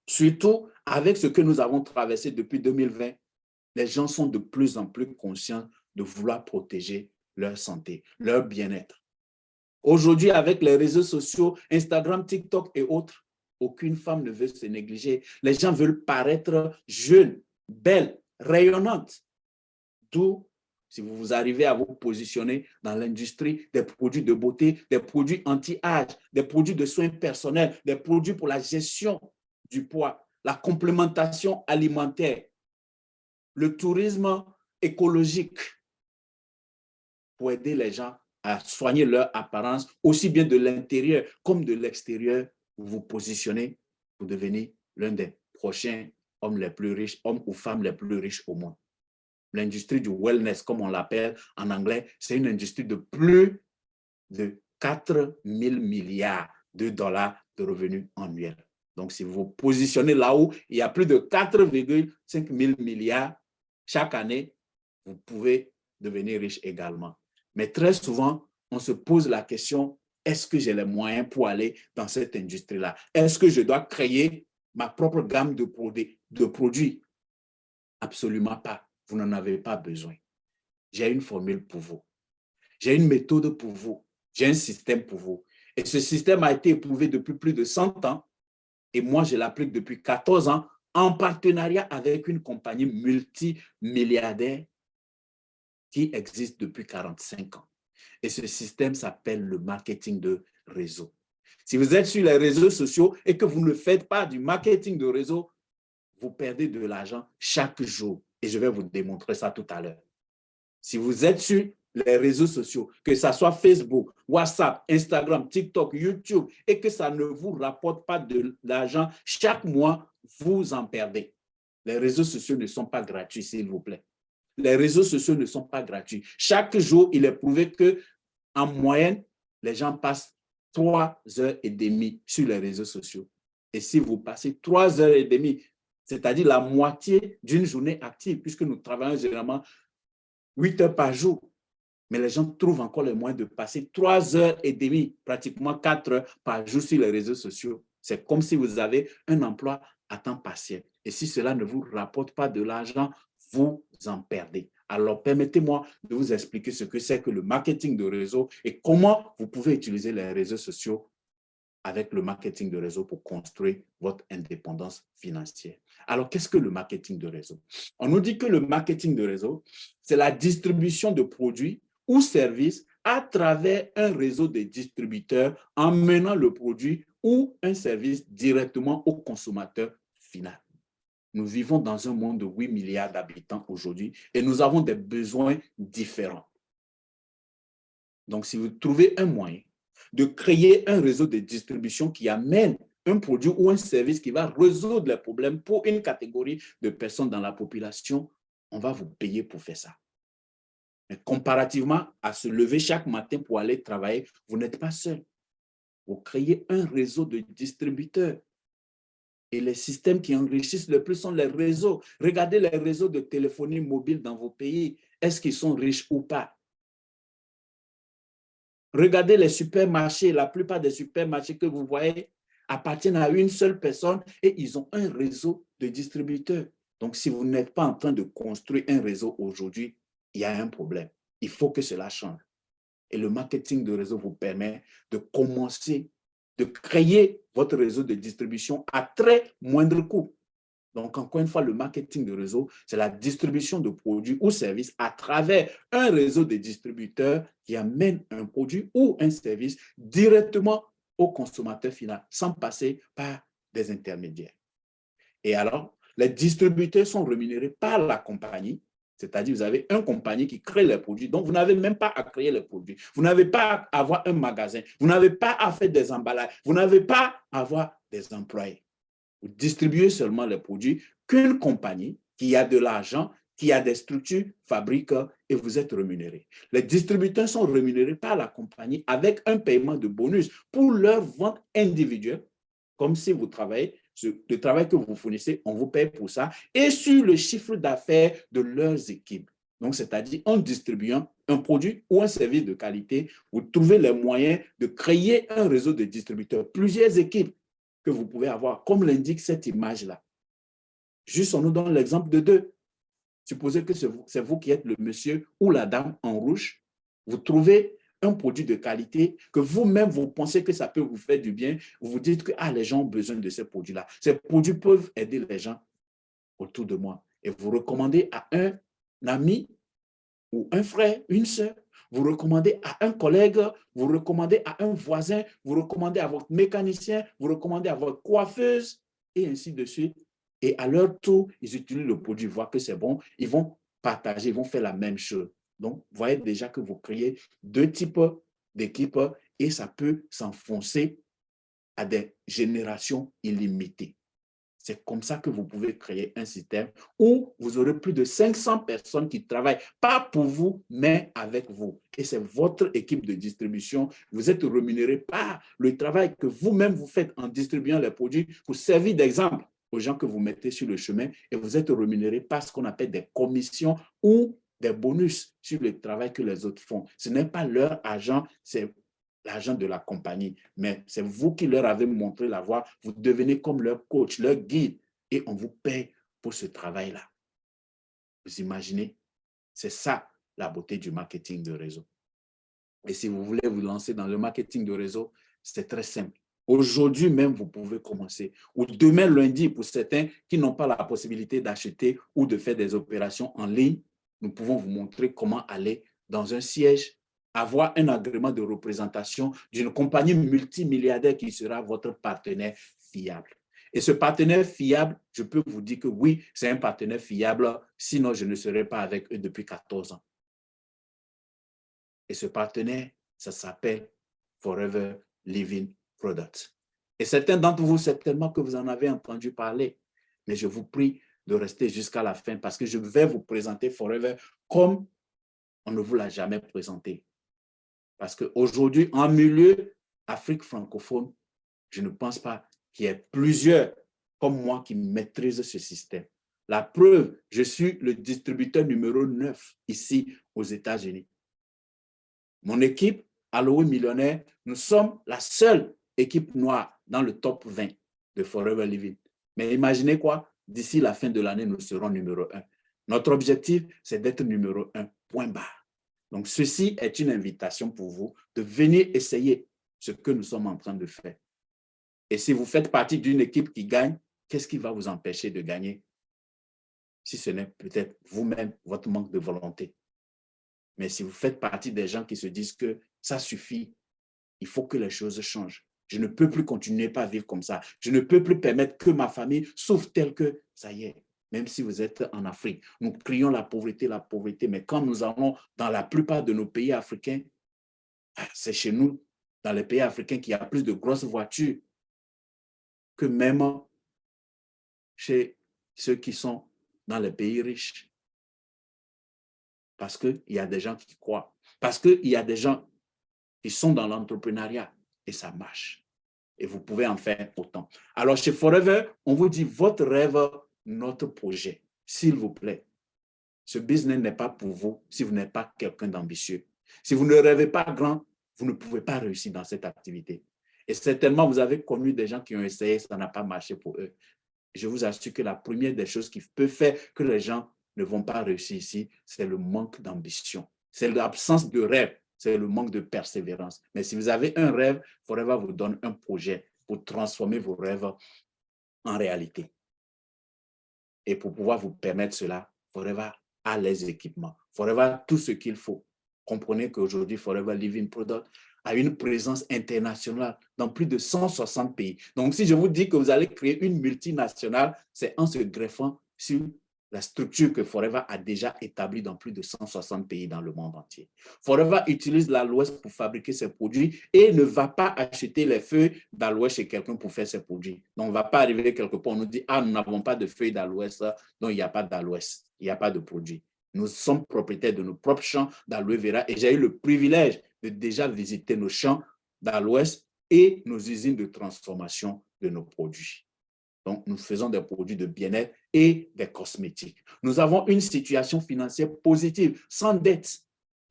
surtout avec ce que nous avons traversé depuis 2020, les gens sont de plus en plus conscients de vouloir protéger leur santé, leur bien-être. Aujourd'hui, avec les réseaux sociaux, Instagram, TikTok et autres, aucune femme ne veut se négliger. Les gens veulent paraître jeunes, belles, rayonnantes. D'où, si vous arrivez à vous positionner dans l'industrie des produits de beauté, des produits anti-âge, des produits de soins personnels, des produits pour la gestion du poids, la complémentation alimentaire, le tourisme écologique, pour aider les gens à soigner leur apparence, aussi bien de l'intérieur comme de l'extérieur, vous vous positionnez pour devenir l'un des prochains hommes les plus riches, hommes ou femmes les plus riches au monde. L'industrie du wellness, comme on l'appelle en anglais, c'est une industrie de plus de 4 000 milliards de dollars de revenus annuels. Donc, si vous vous positionnez là-haut, il y a plus de 4,5 000 milliards chaque année, vous pouvez devenir riche également. Mais très souvent, on se pose la question, est-ce que j'ai les moyens pour aller dans cette industrie-là? Est-ce que je dois créer ma propre gamme de produits? Absolument pas. Vous n'en avez pas besoin. J'ai une formule pour vous. J'ai une méthode pour vous. J'ai un système pour vous. Et ce système a été éprouvé depuis plus de 100 ans. Et moi, je l'applique depuis 14 ans en partenariat avec une compagnie multimilliardaire qui existe depuis 45 ans. Et ce système s'appelle le marketing de réseau. Si vous êtes sur les réseaux sociaux et que vous ne faites pas du marketing de réseau, vous perdez de l'argent chaque jour. Et je vais vous démontrer ça tout à l'heure. Si vous êtes sur les réseaux sociaux, que ce soit Facebook, WhatsApp, Instagram, TikTok, YouTube, et que ça ne vous rapporte pas de l'argent chaque mois, vous en perdez. Les réseaux sociaux ne sont pas gratuits, s'il vous plaît. Les réseaux sociaux ne sont pas gratuits. Chaque jour, il est prouvé qu'en moyenne, les gens passent 3h30 sur les réseaux sociaux. Et si vous passez 3h30, c'est-à-dire la moitié d'une journée active, puisque nous travaillons généralement 8 heures par jour, mais les gens trouvent encore le moyen de passer 3h30, pratiquement 4 heures par jour sur les réseaux sociaux. C'est comme si vous avez un emploi à temps partiel. Et si cela ne vous rapporte pas de l'argent, vous en perdez. Alors, permettez-moi de vous expliquer ce que c'est que le marketing de réseau et comment vous pouvez utiliser les réseaux sociaux avec le marketing de réseau pour construire votre indépendance financière. Alors, qu'est-ce que le marketing de réseau? On nous dit que le marketing de réseau, c'est la distribution de produits ou services à travers un réseau de distributeurs en menant le produit ou un service directement au consommateur final. Nous vivons dans un monde de 8 milliards d'habitants aujourd'hui et nous avons des besoins différents. Donc, si vous trouvez un moyen de créer un réseau de distribution qui amène un produit ou un service qui va résoudre les problèmes pour une catégorie de personnes dans la population, on va vous payer pour faire ça. Mais comparativement à se lever chaque matin pour aller travailler, vous n'êtes pas seul. Vous créez un réseau de distributeurs. Et les systèmes qui enrichissent le plus sont les réseaux. Regardez les réseaux de téléphonie mobile dans vos pays. Est-ce qu'ils sont riches ou pas? Regardez les supermarchés. La plupart des supermarchés que vous voyez appartiennent à une seule personne et ils ont un réseau de distributeurs. Donc, si vous n'êtes pas en train de construire un réseau aujourd'hui, il y a un problème. Il faut que cela change. Et le marketing de réseau vous permet de commencer, de créer votre réseau de distribution à très moindre coût. Donc, encore une fois, le marketing de réseau, c'est la distribution de produits ou services à travers un réseau de distributeurs qui amène un produit ou un service directement au consommateur final, sans passer par des intermédiaires. Et alors, les distributeurs sont rémunérés par la compagnie, c'est-à-dire vous avez une compagnie qui crée les produits, donc vous n'avez même pas à créer les produits. Vous n'avez pas à avoir un magasin, vous n'avez pas à faire des emballages, vous n'avez pas à avoir des employés. Vous distribuez seulement les produits qu'une compagnie qui a de l'argent, qui a des structures, fabrique et vous êtes rémunéré. Les distributeurs sont rémunérés par la compagnie avec un paiement de bonus pour leur vente individuelle, comme si vous travaillez, le travail que vous fournissez, on vous paye pour ça, et sur le chiffre d'affaires de leurs équipes. Donc, c'est-à-dire en distribuant un produit ou un service de qualité, vous trouvez les moyens de créer un réseau de distributeurs, plusieurs équipes que vous pouvez avoir, comme l'indique cette image-là. Juste, on nous donne l'exemple de 2. supposez que c'est vous qui êtes le monsieur ou la dame en rouge, vous trouvez un produit de qualité que vous-même, vous pensez que ça peut vous faire du bien, vous vous dites que les gens ont besoin de ces produits-là. Ces produits peuvent aider les gens autour de moi. Et vous recommandez à un ami ou un frère, une sœur, vous recommandez à un collègue, vous recommandez à un voisin, vous recommandez à votre mécanicien, vous recommandez à votre coiffeuse, et ainsi de suite. Et à leur tour, ils utilisent le produit, voient que c'est bon, ils vont partager, ils vont faire la même chose. Donc, vous voyez déjà que vous créez deux types d'équipes et ça peut s'enfoncer à des générations illimitées. C'est comme ça que vous pouvez créer un système où vous aurez plus de 500 personnes qui travaillent, pas pour vous, mais avec vous. Et c'est votre équipe de distribution. Vous êtes rémunéré par le travail que vous-même vous faites en distribuant les produits pour servir d'exemple aux gens que vous mettez sur le chemin. Et vous êtes rémunéré par ce qu'on appelle des commissions ou des bonus sur le travail que les autres font. Ce n'est pas leur argent, c'est l'argent de la compagnie, mais c'est vous qui leur avez montré la voie. Vous devenez comme leur coach, leur guide, et on vous paye pour ce travail-là. Vous imaginez? C'est ça la beauté du marketing de réseau. Et si vous voulez vous lancer dans le marketing de réseau, c'est très simple. Aujourd'hui même, vous pouvez commencer. Ou demain, lundi, pour certains qui n'ont pas la possibilité d'acheter ou de faire des opérations en ligne, nous pouvons vous montrer comment aller dans un siège, avoir un agrément de représentation d'une compagnie multimilliardaire qui sera votre partenaire fiable. Et ce partenaire fiable, je peux vous dire que oui, c'est un partenaire fiable, sinon je ne serais pas avec eux depuis 14 ans. Et ce partenaire, ça s'appelle Forever Living Products. Et certains d'entre vous, certainement que vous en avez entendu parler, mais je vous prie de rester jusqu'à la fin parce que je vais vous présenter Forever comme on ne vous l'a jamais présenté. Parce qu'aujourd'hui, en milieu Afrique francophone, je ne pense pas qu'il y ait plusieurs comme moi qui maîtrisent ce système. La preuve, je suis le distributeur numéro 9 ici aux États-Unis. Mon équipe, Aloe Millionnaire, nous sommes la seule équipe noire dans le top 20 de Forever Living. Mais imaginez quoi? D'ici la fin de l'année, nous serons numéro 1. Notre objectif, c'est d'être numéro 1, point barre. Donc, ceci est une invitation pour vous de venir essayer ce que nous sommes en train de faire. Et si vous faites partie d'une équipe qui gagne, qu'est-ce qui va vous empêcher de gagner? Si ce n'est peut-être vous-même, votre manque de volonté. Mais si vous faites partie des gens qui se disent que ça suffit, il faut que les choses changent. Je ne peux plus continuer à vivre comme ça. Je ne peux plus permettre que ma famille souffre telle que ça y est. Même si vous êtes en Afrique, nous crions la pauvreté, mais quand nous allons dans la plupart de nos pays africains, c'est chez nous, dans les pays africains, qu'il y a plus de grosses voitures que même chez ceux qui sont dans les pays riches. Parce qu'il y a des gens qui croient. Parce qu'il y a des gens qui sont dans l'entrepreneuriat et ça marche. Et vous pouvez en faire autant. Alors, chez Forever, on vous dit votre rêve, notre projet. S'il vous plaît, ce business n'est pas pour vous si vous n'êtes pas quelqu'un d'ambitieux. Si vous ne rêvez pas grand, vous ne pouvez pas réussir dans cette activité. Et certainement, vous avez connu des gens qui ont essayé, ça n'a pas marché pour eux. Je vous assure que la première des choses qui peut faire que les gens ne vont pas réussir ici, c'est le manque d'ambition. C'est l'absence de rêve. C'est le manque de persévérance. Mais si vous avez un rêve, Forever vous donne un projet pour transformer vos rêves en réalité. Et pour pouvoir vous permettre cela, Forever a les équipements. Forever a tout ce qu'il faut. Comprenez qu'aujourd'hui, Forever Living Product a une présence internationale dans plus de 160 pays. Donc, si je vous dis que vous allez créer une multinationale, c'est en se greffant sur la structure que Forever a déjà établie dans plus de 160 pays dans le monde entier. Forever utilise l'aloès pour fabriquer ses produits et ne va pas acheter les feuilles d'aloès chez quelqu'un pour faire ses produits. Donc, on ne va pas arriver quelque part, on nous dit, nous n'avons pas de feuilles d'aloès, donc il n'y a pas d'aloès, il n'y a pas de produit. Nous sommes propriétaires de nos propres champs d'aloe vera et j'ai eu le privilège de déjà visiter nos champs d'aloès et nos usines de transformation de nos produits. Donc, nous faisons des produits de bien-être et des cosmétiques. Nous avons une situation financière positive, sans dette.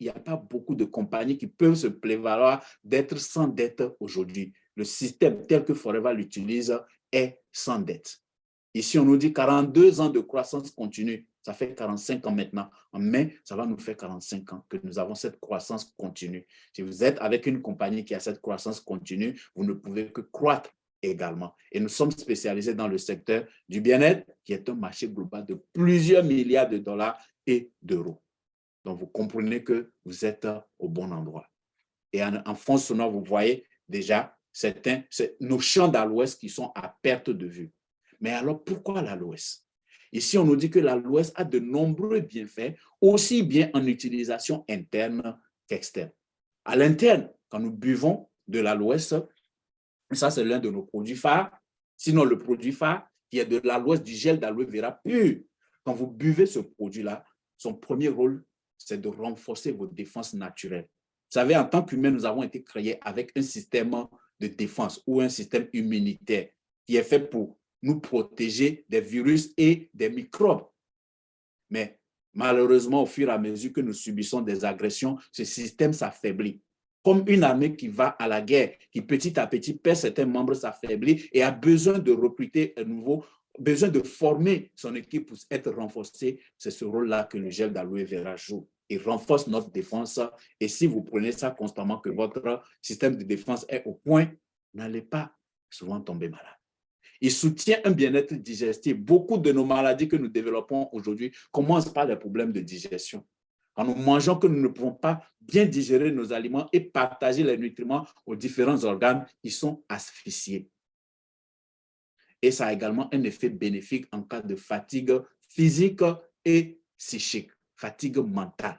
Il n'y a pas beaucoup de compagnies qui peuvent se prévaloir d'être sans dette aujourd'hui. Le système tel que Forever l'utilise est sans dette. Ici, on nous dit 42 ans de croissance continue. Ça fait 45 ans maintenant. En mai, ça va nous faire 45 ans que nous avons cette croissance continue. Si vous êtes avec une compagnie qui a cette croissance continue, vous ne pouvez que croître également. Et nous sommes spécialisés dans le secteur du bien-être, qui est un marché global de plusieurs milliards de dollars et d'euros. Donc, vous comprenez que vous êtes au bon endroit. Et en fond sonore, vous voyez déjà nos champs d'aloès qui sont à perte de vue. Mais alors, pourquoi l'aloès? Ici, on nous dit que l'aloès a de nombreux bienfaits, aussi bien en utilisation interne qu'externe. À l'interne, quand nous buvons de l'aloès, ça, c'est l'un de nos produits phares. Sinon, le produit phare, qui est de l'aloès, du gel d'aloe vera pur. Quand vous buvez ce produit-là, son premier rôle, c'est de renforcer vos défenses naturelles. Vous savez, en tant qu'humains, nous avons été créés avec un système de défense ou un système immunitaire qui est fait pour nous protéger des virus et des microbes. Mais malheureusement, au fur et à mesure que nous subissons des agressions, ce système s'affaiblit. Comme une armée qui va à la guerre, qui petit à petit perd certains membres, s'affaiblit et a besoin de recruter un nouveau, besoin de former son équipe pour être renforcée. C'est ce rôle-là que le gel d'aloe vera joue. Il renforce notre défense. Et si vous prenez ça constamment, que votre système de défense est au point, vous n'allez pas souvent tomber malade. Il soutient un bien-être digestif. Beaucoup de nos maladies que nous développons aujourd'hui commencent par les problèmes de digestion. Quand nous mangeons que nous ne pouvons pas bien digérer nos aliments et partager les nutriments aux différents organes, ils sont asphyxiés. Et ça a également un effet bénéfique en cas de fatigue physique et psychique, fatigue mentale.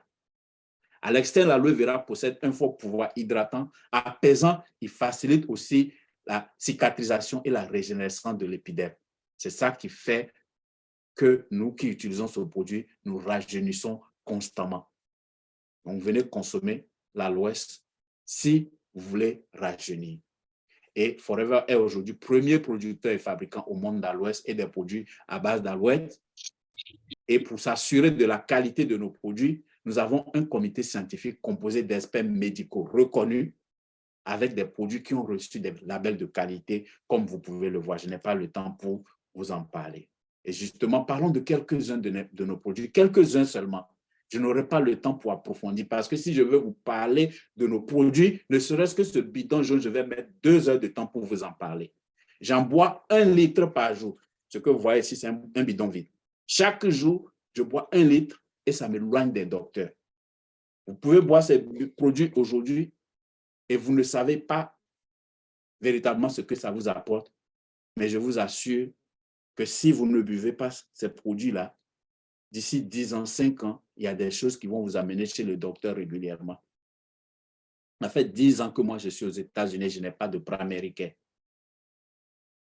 À l'externe, l'aloe vera possède un fort pouvoir hydratant, apaisant. Il facilite aussi la cicatrisation et la régénérescence de l'épiderme. C'est ça qui fait que nous qui utilisons ce produit, nous rajeunissons constamment. Donc, venez consommer l'aloès si vous voulez rajeunir. Et Forever est aujourd'hui premier producteur et fabricant au monde d'aloès et des produits à base d'aloès. Et pour s'assurer de la qualité de nos produits, nous avons un comité scientifique composé d'experts médicaux reconnus avec des produits qui ont reçu des labels de qualité, comme vous pouvez le voir. Je n'ai pas le temps pour vous en parler. Et justement, parlons de quelques-uns de nos produits, quelques-uns seulement. Je n'aurai pas le temps pour approfondir parce que si je veux vous parler de nos produits, ne serait-ce que ce bidon jaune, je vais mettre 2 heures de temps pour vous en parler. J'en bois 1 litre par jour. Ce que vous voyez ici, c'est un bidon vide. Chaque jour, je bois 1 litre et ça m'éloigne des docteurs. Vous pouvez boire ces produits aujourd'hui et vous ne savez pas véritablement ce que ça vous apporte. Mais je vous assure que si vous ne buvez pas ces produits-là, d'ici 10 ans, 5 ans, il y a des choses qui vont vous amener chez le docteur régulièrement. Ça fait 10 ans que moi, je suis aux États-Unis, je n'ai pas de Pramericaire.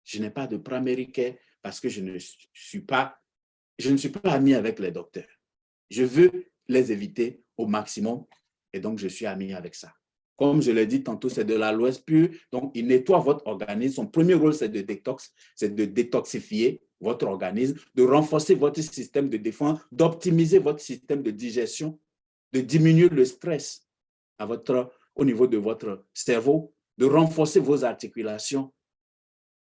Je n'ai pas de Pramericaire parce que je ne suis pas ami avec les docteurs. Je veux les éviter au maximum et donc je suis ami avec ça. Comme je l'ai dit tantôt, c'est de l'aloès pur, donc il nettoie votre organisme. Son premier rôle, c'est de détoxifier votre organisme, de renforcer votre système de défense, d'optimiser votre système de digestion, de diminuer le stress au niveau de votre cerveau, de renforcer vos articulations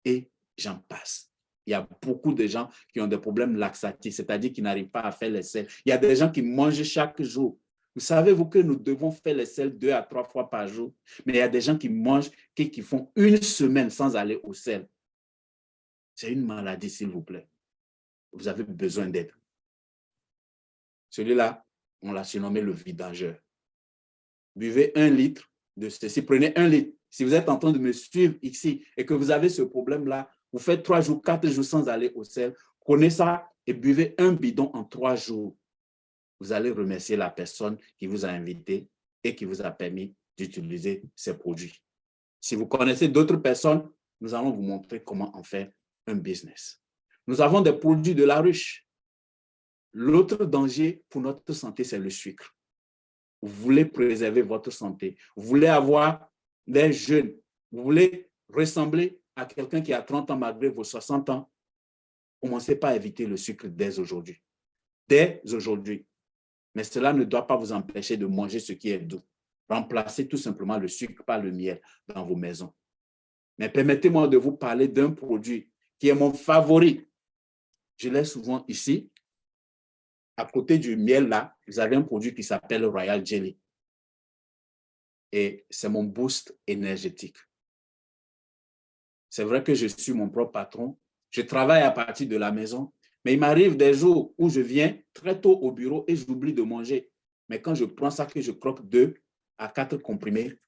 et j'en passe. Il y a beaucoup de gens qui ont des problèmes laxatifs, c'est-à-dire qui n'arrivent pas à faire les selles. Il y a des gens qui mangent chaque jour. Vous savez-vous que nous devons faire les selles 2 à 3 fois par jour, mais il y a des gens qui mangent, qui font 1 semaine sans aller aux selles. C'est une maladie, s'il vous plaît. Vous avez besoin d'aide. Celui-là, on l'a surnommé le vidangeur. Buvez 1 litre de ceci, prenez 1 litre. Si vous êtes en train de me suivre ici et que vous avez ce problème-là, vous faites 3 jours, 4 jours sans aller au sel, prenez ça et buvez 1 bidon en 3 jours. Vous allez remercier la personne qui vous a invité et qui vous a permis d'utiliser ces produits. Si vous connaissez d'autres personnes, nous allons vous montrer comment en faire un business. Nous avons des produits de la ruche. L'autre danger pour notre santé, c'est le sucre. Vous voulez préserver votre santé. Vous voulez avoir des jeunes. Vous voulez ressembler à quelqu'un qui a 30 ans malgré vos 60 ans. Commencez par éviter le sucre dès aujourd'hui. Dès aujourd'hui. Mais cela ne doit pas vous empêcher de manger ce qui est doux. Remplacez tout simplement le sucre par le miel dans vos maisons. Mais permettez-moi de vous parler d'un produit qui est mon favori. Je l'ai souvent ici. à côté du miel, là, vous avez un produit qui s'appelle Royal Jelly. Et c'est mon boost énergétique. C'est vrai que je suis mon propre patron. Je travaille à partir de la maison. Mais il m'arrive des jours où je viens très tôt au bureau et j'oublie de manger. Mais quand je prends ça, que je croque 2 à 4 comprimés,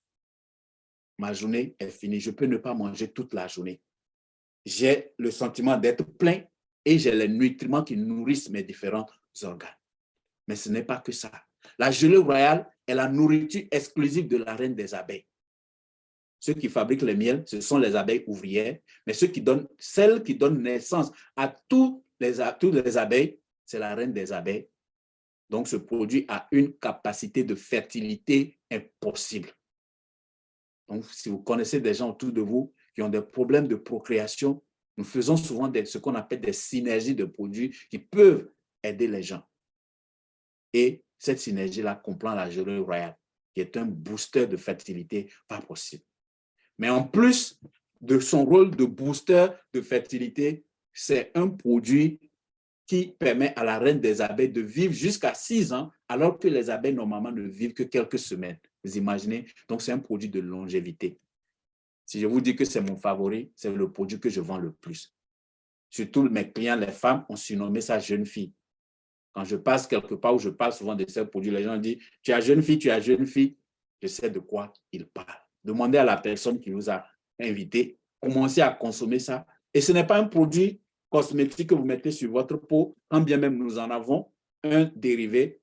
ma journée est finie. Je peux ne pas manger toute la journée. J'ai le sentiment d'être plein et j'ai les nutriments qui nourrissent mes différents organes. Mais ce n'est pas que ça. La gelée royale est la nourriture exclusive de la reine des abeilles. Ceux qui fabriquent le miel, ce sont les abeilles ouvrières, mais celles qui donnent naissance à toutes les abeilles, c'est la reine des abeilles. Donc, ce produit a une capacité de fertilité impossible. Donc, si vous connaissez des gens autour de vous qui ont des problèmes de procréation, nous faisons souvent ce qu'on appelle des synergies de produits qui peuvent aider les gens. Et cette synergie-là comprend la gelée royale, qui est un booster de fertilité pas possible. Mais en plus de son rôle de booster de fertilité, c'est un produit qui permet à la reine des abeilles de vivre jusqu'à 6 ans, alors que les abeilles, normalement, ne vivent que quelques semaines. Vous imaginez? Donc, c'est un produit de longévité. Si je vous dis que c'est mon favori, c'est le produit que je vends le plus. Surtout mes clients, les femmes, ont surnommé ça jeune fille. Quand je passe quelque part où je parle souvent de ces produits, les gens disent « Tu es jeune fille, tu es jeune fille ». Je sais de quoi ils parlent. Demandez à la personne qui vous a invité, commencez à consommer ça. Et ce n'est pas un produit cosmétique que vous mettez sur votre peau, quand bien même nous en avons un dérivé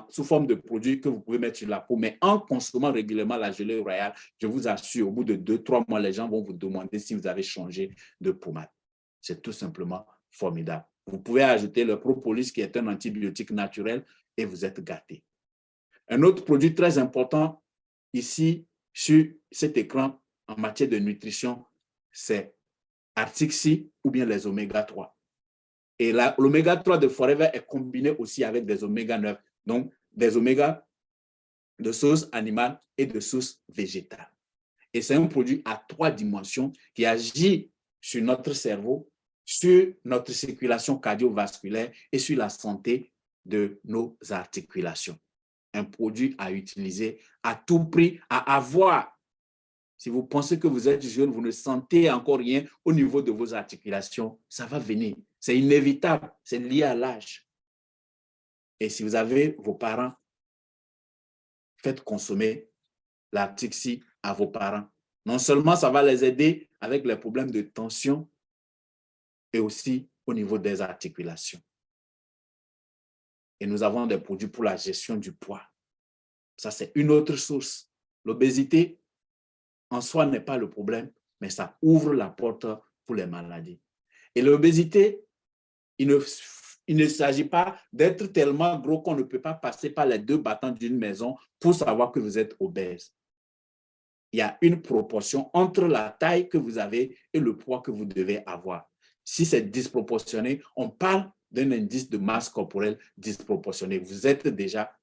sous forme de produit que vous pouvez mettre sur la peau. Mais en consommant régulièrement la gelée royale, je vous assure, au bout de 2-3 mois, les gens vont vous demander si vous avez changé de pommade. C'est tout simplement formidable. Vous pouvez ajouter le propolis qui est un antibiotique naturel et vous êtes gâté. Un autre produit très important ici sur cet écran en matière de nutrition, c'est Artixi ou bien les oméga 3. Et l'oméga 3 de Forever est combiné aussi avec des oméga 9, donc des oméga de source animale et de source végétale. Et c'est un produit à 3 dimensions qui agit sur notre cerveau, sur notre circulation cardiovasculaire et sur la santé de nos articulations. Un produit à utiliser à tout prix, à avoir. Si vous pensez que vous êtes jeune, vous ne sentez encore rien au niveau de vos articulations, ça va venir. C'est inévitable, c'est lié à l'âge. Et si vous avez vos parents, faites consommer l'Artixi à vos parents. Non seulement ça va les aider avec les problèmes de tension et aussi au niveau des articulations. Et nous avons des produits pour la gestion du poids. Ça, c'est une autre source. L'obésité, en soi, n'est pas le problème, mais ça ouvre la porte pour les maladies. Et l'obésité, il ne s'agit pas d'être tellement gros qu'on ne peut pas passer par les 2 battants d'une maison pour savoir que vous êtes obèse. Il y a une proportion entre la taille que vous avez et le poids que vous devez avoir. Si c'est disproportionné, on parle d'un indice de masse corporelle disproportionné. Vous êtes déjà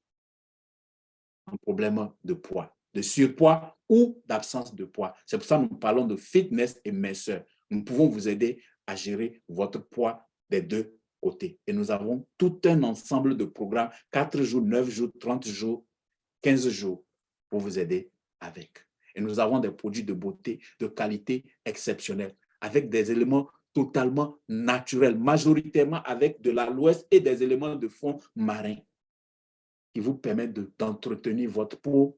un problème de poids, de surpoids ou d'absence de poids. C'est pour ça que nous parlons de fitness et minceur. Nous pouvons vous aider à gérer votre poids des 2 côtés. Et nous avons tout un ensemble de programmes, 4 jours, 9 jours, 30 jours, 15 jours, pour vous aider avec. Et nous avons des produits de beauté, de qualité exceptionnelle, avec des éléments totalement naturels, majoritairement avec de l'aloès et des éléments de fond marin qui vous permettent d'entretenir votre peau,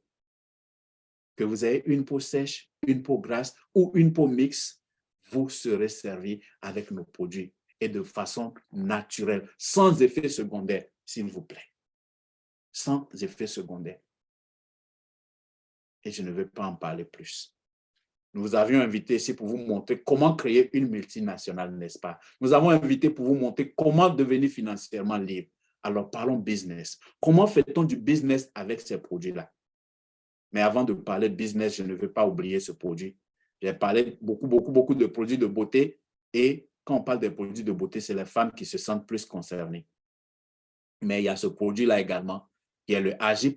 que vous ayez une peau sèche, une peau grasse ou une peau mixte, vous serez servi avec nos produits et de façon naturelle, sans effet secondaire, s'il vous plaît. Sans effet secondaire. Et je ne vais pas en parler plus. Nous vous avions invité ici pour vous montrer comment créer une multinationale, n'est-ce pas? Nous avons invité pour vous montrer comment devenir financièrement libre. Alors, parlons business. Comment fait-on du business avec ces produits-là? Mais avant de parler de business, je ne veux pas oublier ce produit. J'ai parlé beaucoup de produits de beauté. Et quand on parle des produits de beauté, c'est les femmes qui se sentent plus concernées. Mais il y a ce produit-là également, qui est le Agi+,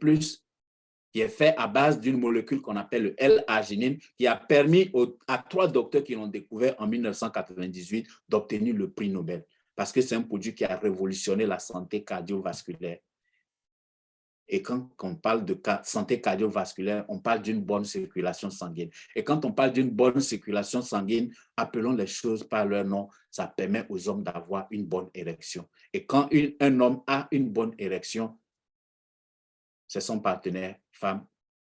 qui est fait à base d'une molécule qu'on appelle le L-arginine, qui a permis à 3 docteurs qui l'ont découvert en 1998 d'obtenir le prix Nobel. parce que c'est un produit qui a révolutionné la santé cardiovasculaire. Et quand on parle de santé cardiovasculaire, on parle d'une bonne circulation sanguine. Et quand on parle d'une bonne circulation sanguine, appelons les choses par leur nom, ça permet aux hommes d'avoir une bonne érection. Et quand un homme a une bonne érection, c'est son partenaire femme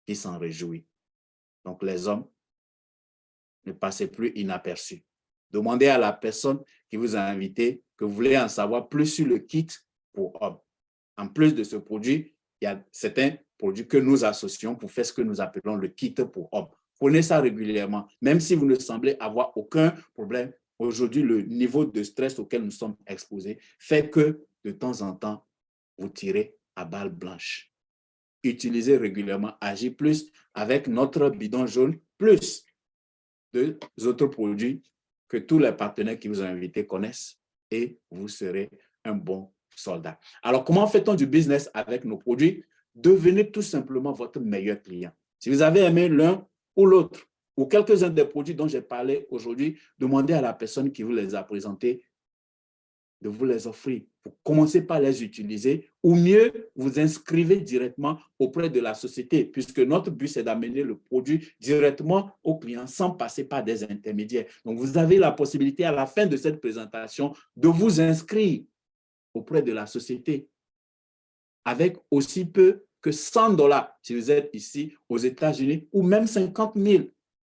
qui s'en réjouit. Donc les hommes, ne passez plus inaperçus. Demandez à la personne qui vous a invité que vous voulez en savoir plus sur le kit pour hommes. En plus de ce produit, il y a certains produits que nous associons pour faire ce que nous appelons le kit pour hommes. Prenez ça régulièrement, même si vous ne semblez avoir aucun problème. Aujourd'hui, le niveau de stress auquel nous sommes exposés fait que de temps en temps, vous tirez à balles blanches. Utilisez régulièrement Agi Plus avec notre bidon jaune plus deux autres produits que tous les partenaires qui vous ont invité connaissent et vous serez un bon soldat. Alors, comment fait-on du business avec nos produits? Devenez tout simplement votre meilleur client. Si vous avez aimé l'un ou l'autre, ou quelques-uns des produits dont j'ai parlé aujourd'hui, demandez à la personne qui vous les a présentés de vous les offrir. Vous commencez par les utiliser ou mieux, vous inscrivez directement auprès de la société puisque notre but, c'est d'amener le produit directement au client sans passer par des intermédiaires. Donc, vous avez la possibilité à la fin de cette présentation de vous inscrire auprès de la société avec aussi peu que $100 si vous êtes ici aux États-Unis ou même 50 000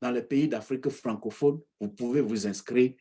dans les pays d'Afrique francophone. Vous pouvez vous inscrire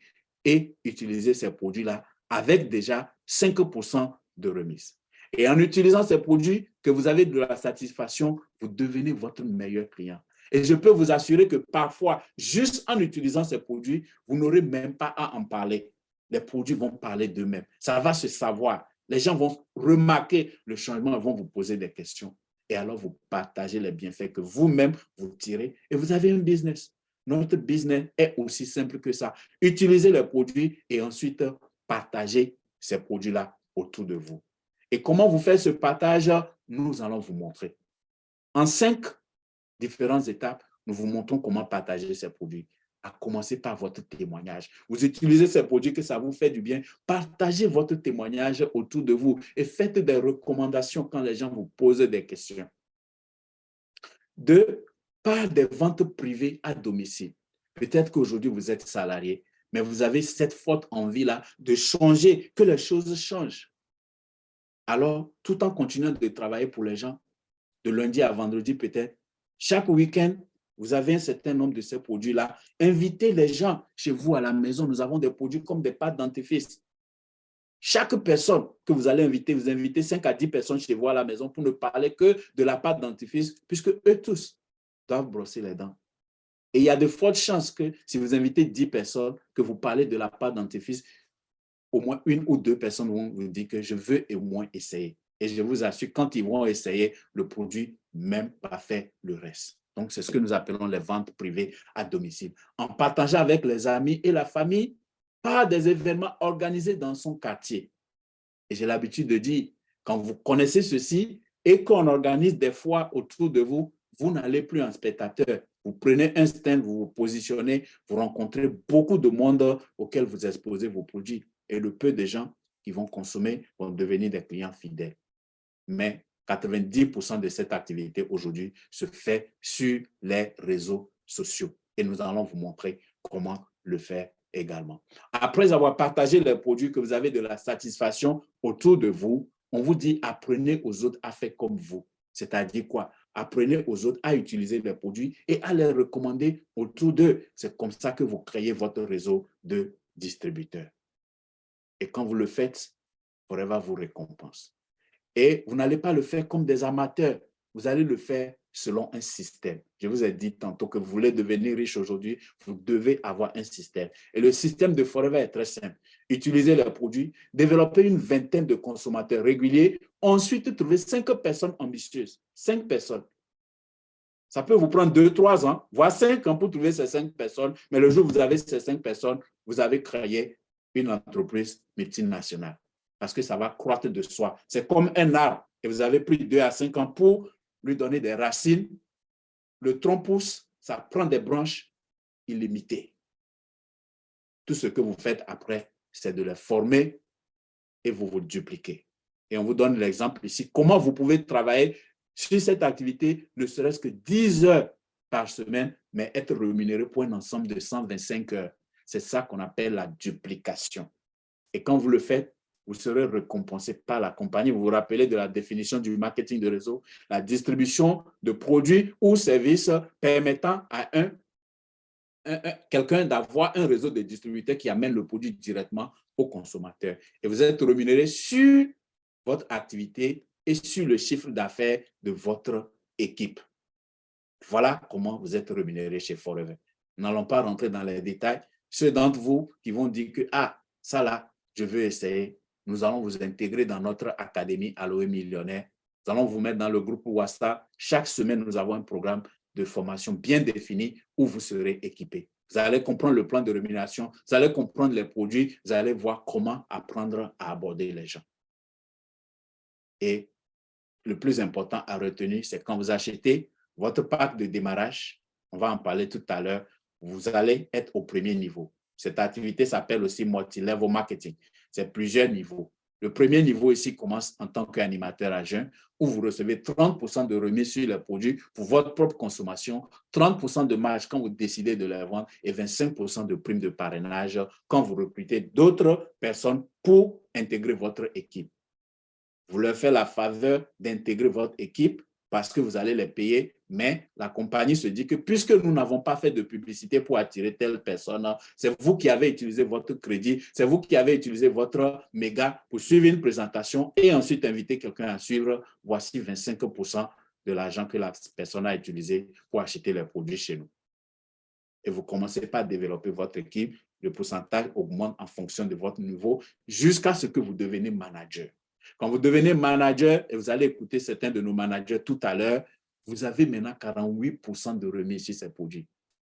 et utiliser ces produits-là avec déjà 5% de remise. Et en utilisant ces produits, que vous avez de la satisfaction, vous devenez votre meilleur client. Et je peux vous assurer que parfois, juste en utilisant ces produits, vous n'aurez même pas à en parler. Les produits vont parler d'eux-mêmes. Ça va se savoir. Les gens vont remarquer le changement, vont vous poser des questions. Et alors, vous partagez les bienfaits que vous-même, vous tirez et vous avez un business. Notre business est aussi simple que ça. Utilisez les produits et ensuite partager ces produits-là autour de vous. Et comment vous faites ce partage? Nous allons vous montrer. En 5 différentes étapes, nous vous montrons comment partager ces produits. À commencer par votre témoignage. Vous utilisez ces produits, que ça vous fait du bien. Partagez votre témoignage autour de vous et faites des recommandations quand les gens vous posent des questions. 2, par des ventes privées à domicile. Peut-être qu'aujourd'hui, vous êtes salarié, mais vous avez cette forte envie-là de changer, que les choses changent. Alors, tout en continuant de travailler pour les gens, de lundi à vendredi peut-être, chaque week-end, vous avez un certain nombre de ces produits-là. Invitez les gens chez vous à la maison. Nous avons des produits comme des pâtes dentifrice. Chaque personne que vous allez inviter, vous invitez 5 à 10 personnes chez vous à la maison pour ne parler que de la pâte dentifrice, puisque eux tous doivent brosser les dents. Et il y a de fortes chances que si vous invitez 10 personnes, que vous parlez de la pâte dentifrice, au moins 1 ou 2 personnes vont vous dire que je veux au moins essayer. Et je vous assure, quand ils vont essayer, le produit même va faire le reste. Donc, c'est ce que nous appelons les ventes privées à domicile. En partageant avec les amis et la famille par des événements organisés dans son quartier. Et j'ai l'habitude de dire, quand vous connaissez ceci et qu'on organise des fois autour de vous, vous n'allez plus en spectateur. Vous prenez un stand, vous vous positionnez, vous rencontrez beaucoup de monde auquel vous exposez vos produits. Et le peu de gens qui vont consommer vont devenir des clients fidèles. Mais 90% de cette activité aujourd'hui se fait sur les réseaux sociaux. Et nous allons vous montrer comment le faire également. Après avoir partagé les produits, que vous avez de la satisfaction autour de vous, on vous dit apprenez aux autres à faire comme vous. C'est-à-dire quoi? Apprenez aux autres à utiliser les produits et à les recommander autour d'eux. C'est comme ça que vous créez votre réseau de distributeurs. Et quand vous le faites, Forever vous récompense. Et vous n'allez pas le faire comme des amateurs. Vous allez le faire selon un système. Je vous ai dit tantôt que vous voulez devenir riche aujourd'hui, vous devez avoir un système. Et le système de Forever est très simple. Utilisez les produits, développer une vingtaine de consommateurs réguliers, ensuite trouver 5 personnes ambitieuses. 5 personnes. Ça peut vous prendre 2-3 ans, voire 5 ans pour trouver ces 5 personnes, mais le jour où vous avez ces 5 personnes, vous avez créé une entreprise multinationale. Parce que ça va croître de soi. C'est comme un arbre et vous avez pris 2 à 5 ans pour lui donner des racines. Le tronc pousse, ça prend des branches illimitées. Tout ce que vous faites après, c'est de les former et vous vous dupliquez. Et on vous donne l'exemple ici, comment vous pouvez travailler sur cette activité, ne serait-ce que 10 heures par semaine, mais être rémunéré pour un ensemble de 125 heures. C'est ça qu'on appelle la duplication. Et quand vous le faites, vous serez récompensé par la compagnie. Vous vous rappelez de la définition du marketing de réseau, la distribution de produits ou services permettant à quelqu'un d'avoir un réseau de distributeurs qui amène le produit directement au consommateur. Et vous êtes rémunéré sur votre activité et sur le chiffre d'affaires de votre équipe. Voilà comment vous êtes rémunéré chez Forever. Nous n'allons pas rentrer dans les détails. Ceux d'entre vous qui vont dire que, ah, ça là, je veux essayer, nous allons vous intégrer dans notre académie Aloe Millionnaire. Nous allons vous mettre dans le groupe WhatsApp. Chaque semaine, nous avons un programme de formation bien défini où vous serez équipé. Vous allez comprendre le plan de rémunération, vous allez comprendre les produits, vous allez voir comment apprendre à aborder les gens. Et le plus important à retenir, c'est quand vous achetez votre pack de démarrage, on va en parler tout à l'heure, vous allez être au premier niveau. Cette activité s'appelle aussi multi-level marketing. C'est plusieurs niveaux. Le premier niveau ici commence en tant qu'animateur à jeun, où vous recevez 30% de remise sur les produits pour votre propre consommation, 30% de marge quand vous décidez de les vendre et 25% de prime de parrainage quand vous recrutez d'autres personnes pour intégrer votre équipe. Vous leur faites la faveur d'intégrer votre équipe parce que vous allez les payer, mais la compagnie se dit que puisque nous n'avons pas fait de publicité pour attirer telle personne, c'est vous qui avez utilisé votre crédit, c'est vous qui avez utilisé votre méga pour suivre une présentation et ensuite inviter quelqu'un à suivre. Voici 25% de l'argent que la personne a utilisé pour acheter les produits chez nous. Et vous commencez par développer votre équipe, le pourcentage augmente en fonction de votre niveau jusqu'à ce que vous devenez manager. Quand vous devenez manager, et vous allez écouter certains de nos managers tout à l'heure, vous avez maintenant 48% de remise sur ces produits.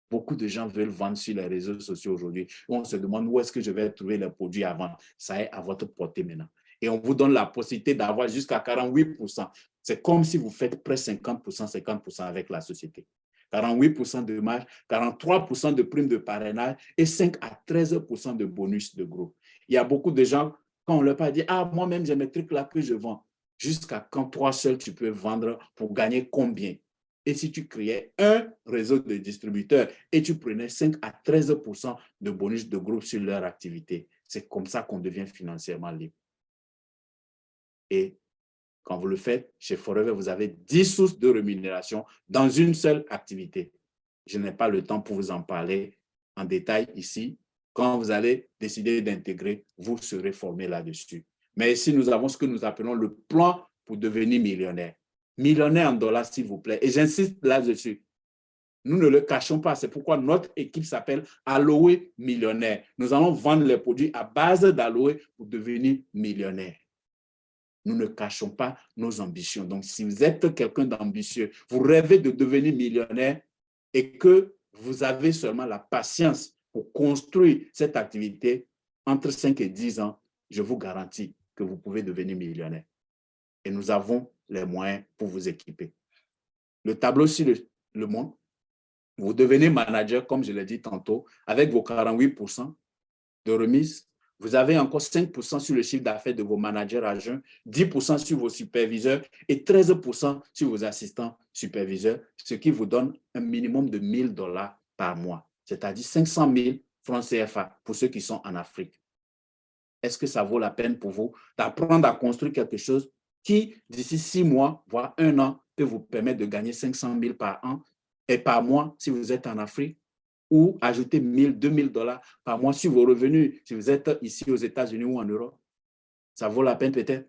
Beaucoup de gens veulent vendre sur les réseaux sociaux aujourd'hui. On se demande où est-ce que je vais trouver les produits à vendre. Ça est à votre portée maintenant. Et on vous donne la possibilité d'avoir jusqu'à 48%. C'est comme si vous faites près 50%, 50% avec la société. 48% de marge, 43% de prime de parrainage et 5 à 13% de bonus de groupe. Il y a beaucoup de gens, quand on leur a dit, ah, moi-même, j'ai mes trucs là que je vends. Jusqu'à quand toi seul, tu peux vendre pour gagner combien? Et si tu créais un réseau de distributeurs et tu prenais 5 à 13% de bonus de groupe sur leur activité, c'est comme ça qu'on devient financièrement libre. Et quand vous le faites, chez Forever, vous avez 10 sources de rémunération dans une seule activité. Je n'ai pas le temps pour vous en parler en détail ici. Quand vous allez décider d'intégrer, vous serez formé là-dessus. Mais ici, nous avons ce que nous appelons le plan pour devenir millionnaire. Millionnaire en dollars, s'il vous plaît. Et j'insiste là-dessus. Nous ne le cachons pas. C'est pourquoi notre équipe s'appelle Aloe Millionnaire. Nous allons vendre les produits à base d'aloe pour devenir millionnaire. Nous ne cachons pas nos ambitions. Donc, si vous êtes quelqu'un d'ambitieux, vous rêvez de devenir millionnaire et que vous avez seulement la patience pour construire cette activité entre 5 et 10 ans, je vous garantis que vous pouvez devenir millionnaire. Et nous avons les moyens pour vous équiper. Le tableau sur le monde, vous devenez manager, comme je l'ai dit tantôt, avec vos 48% de remise. Vous avez encore 5% sur le chiffre d'affaires de vos managers à jeun, 10% sur vos superviseurs et 13% sur vos assistants superviseurs, ce qui vous donne un minimum de 1 000 $ par mois, c'est-à-dire 500 000 francs CFA pour ceux qui sont en Afrique. Est-ce que ça vaut la peine pour vous d'apprendre à construire quelque chose qui, d'ici 6 mois, voire 1 an, peut vous permettre de gagner 500 000 par an et par mois si vous êtes en Afrique, ou ajouter 1 000, 2 000 $ par mois sur vos revenus si vous êtes ici aux États-Unis ou en Europe? Ça vaut la peine peut-être,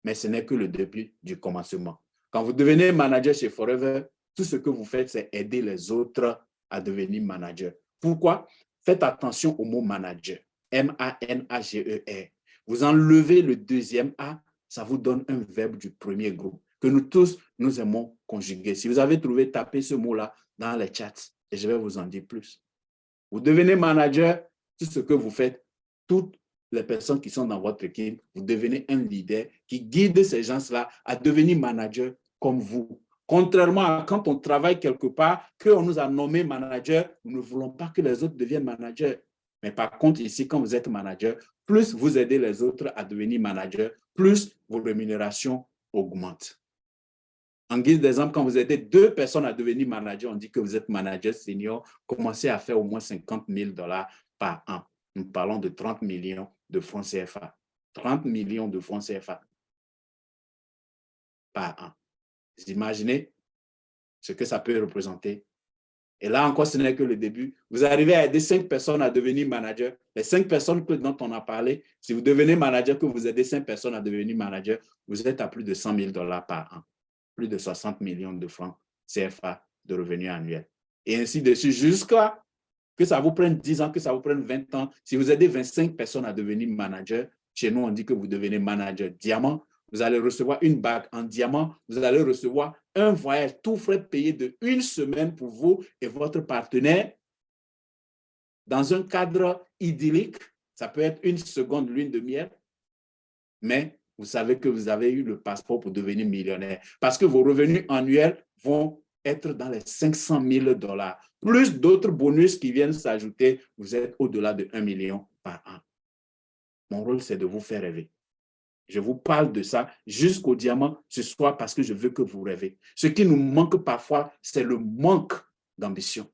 mais ce n'est que le début du commencement. Quand vous devenez manager chez Forever, tout ce que vous faites, c'est aider les autres à devenir manager. Pourquoi? Faites attention au mot manager. M-A-N-A-G-E-R. Vous enlevez le deuxième A, ça vous donne un verbe du premier groupe que nous tous, nous aimons conjuguer. Si vous avez trouvé, tapez ce mot-là dans les chats et je vais vous en dire plus. Vous devenez manager, tout ce que vous faites, toutes les personnes qui sont dans votre équipe, vous devenez un leader qui guide ces gens-là à devenir manager comme vous. Contrairement à quand on travaille quelque part, qu'on nous a nommé manager, nous ne voulons pas que les autres deviennent managers. Mais par contre, ici, quand vous êtes manager, plus vous aidez les autres à devenir manager, plus vos rémunérations augmentent. En guise d'exemple, quand vous aidez 2 personnes à devenir manager, on dit que vous êtes manager senior, commencez à faire au moins 50 000 $ par an. Nous parlons de 30 millions de francs CFA. 30 millions de francs CFA par an. Vous imaginez ce que ça peut représenter? Et là encore, ce n'est que le début. Vous arrivez à aider 5 personnes à devenir manager. Les 5 personnes dont on a parlé, si vous devenez manager, que vous aidez 5 personnes à devenir manager, vous êtes à plus de 100 000 $ par an. Plus de 60 millions de francs CFA de revenus annuels. Et ainsi de suite, jusqu'à que ça vous prenne 10 ans, que ça vous prenne 20 ans. Si vous aidez 25 personnes à devenir manager, chez nous, on dit que vous devenez manager diamant. Vous allez recevoir une bague en diamant. Vous allez recevoir un voyage tout frais payé de 1 semaine pour vous et votre partenaire dans un cadre idyllique. Ça peut être 1 seconde, lune de miel, mais vous savez que vous avez eu le passeport pour devenir millionnaire parce que vos revenus annuels vont être dans les 500 000 $, plus d'autres bonus qui viennent s'ajouter. Vous êtes au-delà de 1 million par an. Mon rôle, c'est de vous faire rêver. Je vous parle de ça jusqu'au diamant ce soir parce que je veux que vous rêvez. Ce qui nous manque parfois, c'est le manque d'ambition.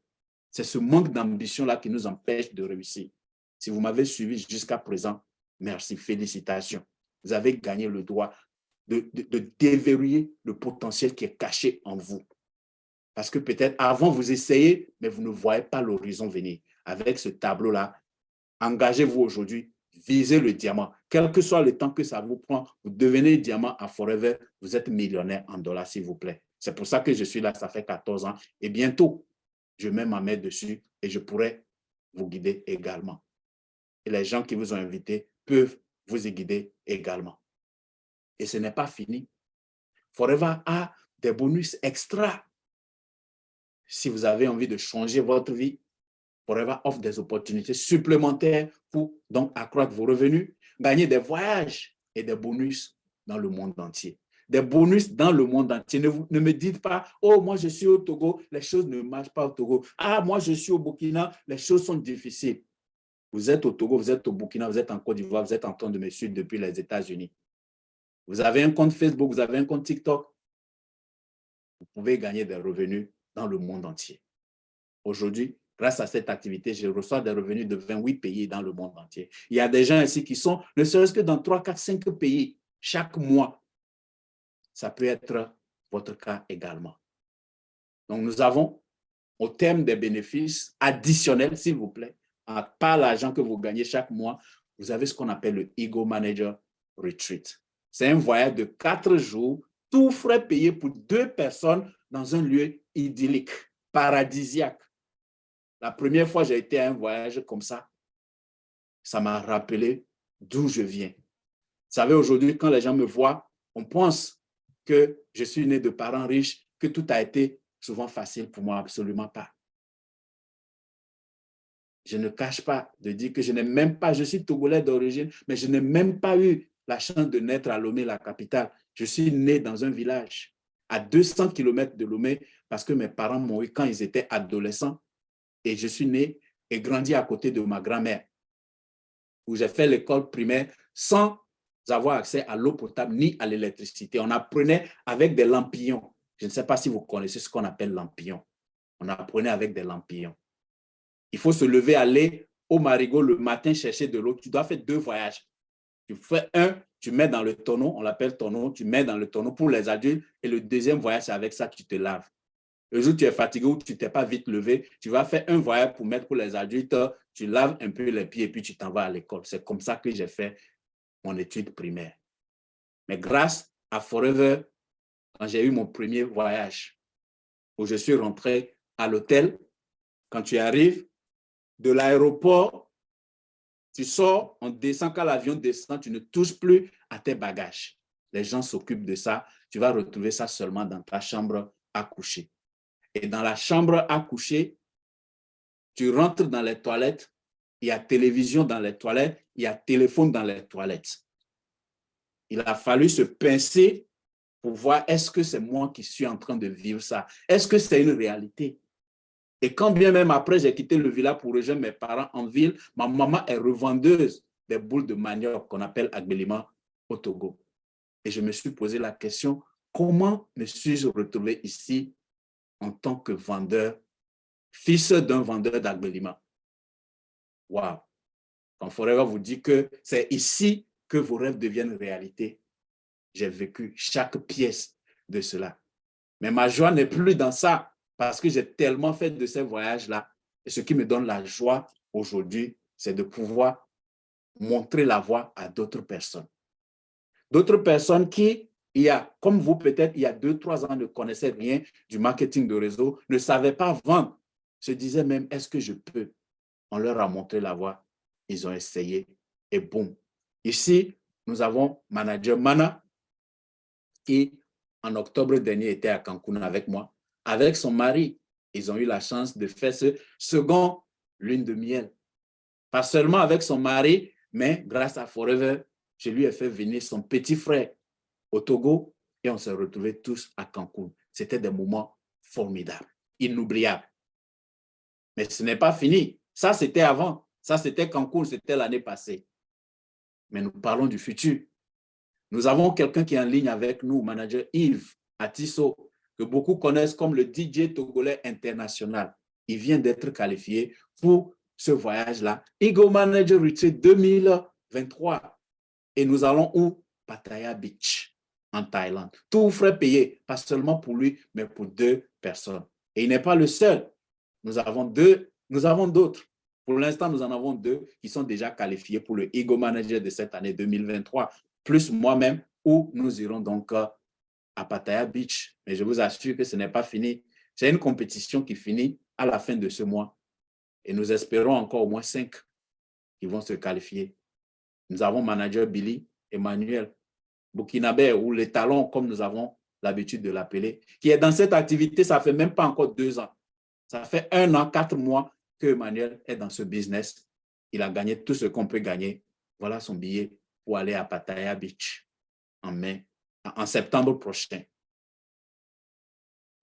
C'est ce manque d'ambition-là qui nous empêche de réussir. Si vous m'avez suivi jusqu'à présent, merci, félicitations. Vous avez gagné le droit de déverrouiller le potentiel qui est caché en vous. Parce que peut-être avant, vous essayez, mais vous ne voyez pas l'horizon venir. Avec ce tableau-là, engagez-vous aujourd'hui, visez le diamant. Quel que soit le temps que ça vous prend, vous devenez diamant à Forever, vous êtes millionnaire en dollars, s'il vous plaît. C'est pour ça que je suis là, ça fait 14 ans. Et bientôt, je mets ma main dessus et je pourrai vous guider également. Et les gens qui vous ont invité peuvent vous y guider également. Et ce n'est pas fini. Forever a des bonus extra. Si vous avez envie de changer votre vie, Forever offre des opportunités supplémentaires pour donc accroître vos revenus, gagner des voyages et des bonus dans le monde entier. Des bonus dans le monde entier. Ne me dites pas, oh, moi je suis au Togo, les choses ne marchent pas au Togo. Ah, moi je suis au Burkina, les choses sont difficiles. Vous êtes au Togo, vous êtes au Burkina, vous êtes en Côte d'Ivoire, vous êtes en train de me suivre depuis les États-Unis. Vous avez un compte Facebook, vous avez un compte TikTok. Vous pouvez gagner des revenus dans le monde entier. Aujourd'hui, grâce à cette activité, je reçois des revenus de 28 pays dans le monde entier. Il y a des gens ici qui sont, ne serait-ce que dans 3, 4, 5 pays chaque mois. Ça peut être votre cas également. Donc, nous avons, au terme des bénéfices additionnels, s'il vous plaît, à part l'argent que vous gagnez chaque mois, vous avez ce qu'on appelle le Ego Manager Retreat. C'est un voyage de 4 jours, tout frais payé pour 2 personnes dans un lieu idyllique, paradisiaque. La première fois que j'ai été à un voyage comme ça m'a rappelé d'où je viens. Vous savez, aujourd'hui, quand les gens me voient, on pense que je suis né de parents riches, que tout a été souvent facile pour moi, absolument pas. Je ne cache pas de dire que je n'ai même pas, je suis Togolais d'origine, mais je n'ai même pas eu la chance de naître à Lomé, la capitale. Je suis né dans un village à 200 km de Lomé parce que mes parents m'ont eu quand ils étaient adolescents et je suis né et grandi à côté de ma grand-mère où j'ai fait l'école primaire sans avoir accès à l'eau potable ni à l'électricité. On apprenait avec des lampillons. Je ne sais pas si vous connaissez ce qu'on appelle lampillon. On apprenait avec des lampillons. Il faut se lever, aller au marigot le matin chercher de l'eau. Tu dois faire 2 voyages. Tu fais un, tu mets dans le tonneau, on l'appelle tonneau, tu mets dans le tonneau pour les adultes et le deuxième voyage, c'est avec ça que tu te laves. Le jour où tu es fatigué ou tu ne t'es pas vite levé, tu vas faire un voyage pour mettre pour les adultes, tu laves un peu les pieds et puis tu t'en vas à l'école. C'est comme ça que j'ai fait mon étude primaire. Mais grâce à Forever, quand j'ai eu mon premier voyage, où je suis rentré à l'hôtel, quand tu arrives de l'aéroport, tu sors, on descend, quand l'avion descend, tu ne touches plus à tes bagages. Les gens s'occupent de ça. Tu vas retrouver ça seulement dans ta chambre à coucher. Et dans la chambre à coucher, tu rentres dans les toilettes, il y a télévision dans les toilettes, il y a téléphone dans les toilettes. Il a fallu se pincer pour voir est-ce que c'est moi qui suis en train de vivre ça? Est-ce que c'est une réalité? Et quand bien même après, j'ai quitté le village pour rejoindre mes parents en ville, ma maman est revendeuse des boules de manioc qu'on appelle agbélima au Togo. Et je me suis posé la question, comment me suis-je retrouvé ici en tant que vendeur, fils d'un vendeur d'agbélima? Waouh! Quand Forever vous dit que c'est ici que vos rêves deviennent réalité, j'ai vécu chaque pièce de cela. Mais ma joie n'est plus dans ça parce que j'ai tellement fait de ces voyages-là. Et ce qui me donne la joie aujourd'hui, c'est de pouvoir montrer la voie à d'autres personnes. D'autres personnes qui, comme vous peut-être, il y a 2-3 ans, ne connaissaient rien du marketing de réseau, ne savaient pas vendre, se disaient même, est-ce que je peux? On leur a montré la voie, ils ont essayé et boum. Ici, nous avons manager Mana qui, en octobre dernier, était à Cancun avec moi, avec son mari. Ils ont eu la chance de faire ce second lune de miel. Pas seulement avec son mari, mais grâce à Forever, je lui ai fait venir son petit frère au Togo et on s'est retrouvés tous à Cancun. C'était des moments formidables, inoubliables. Mais ce n'est pas fini. Ça, c'était avant. Ça, c'était Cancun, c'était l'année passée. Mais nous parlons du futur. Nous avons quelqu'un qui est en ligne avec nous, manager Yves Atisso, que beaucoup connaissent comme le DJ togolais international. Il vient d'être qualifié pour ce voyage-là. Ego Manager Retreat 2023. Et nous allons où? Pattaya Beach, en Thaïlande. Tout frais payé, pas seulement pour lui, mais pour 2 personnes. Et il n'est pas le seul. Nous avons d'autres. Pour l'instant, nous en avons 2 qui sont déjà qualifiés pour le Ego Manager de cette année 2023, plus moi-même, où nous irons donc à Pattaya Beach. Mais je vous assure que ce n'est pas fini. C'est une compétition qui finit à la fin de ce mois. Et nous espérons encore au moins 5 qui vont se qualifier. Nous avons manager Billy, Emmanuel, Burkinabé, ou les talons, comme nous avons l'habitude de l'appeler, qui est dans cette activité, ça ne fait même pas encore 2 ans. Ça fait 1 an, 4 mois que Emmanuel est dans ce business. Il a gagné tout ce qu'on peut gagner. Voilà son billet pour aller à Pattaya Beach en septembre prochain.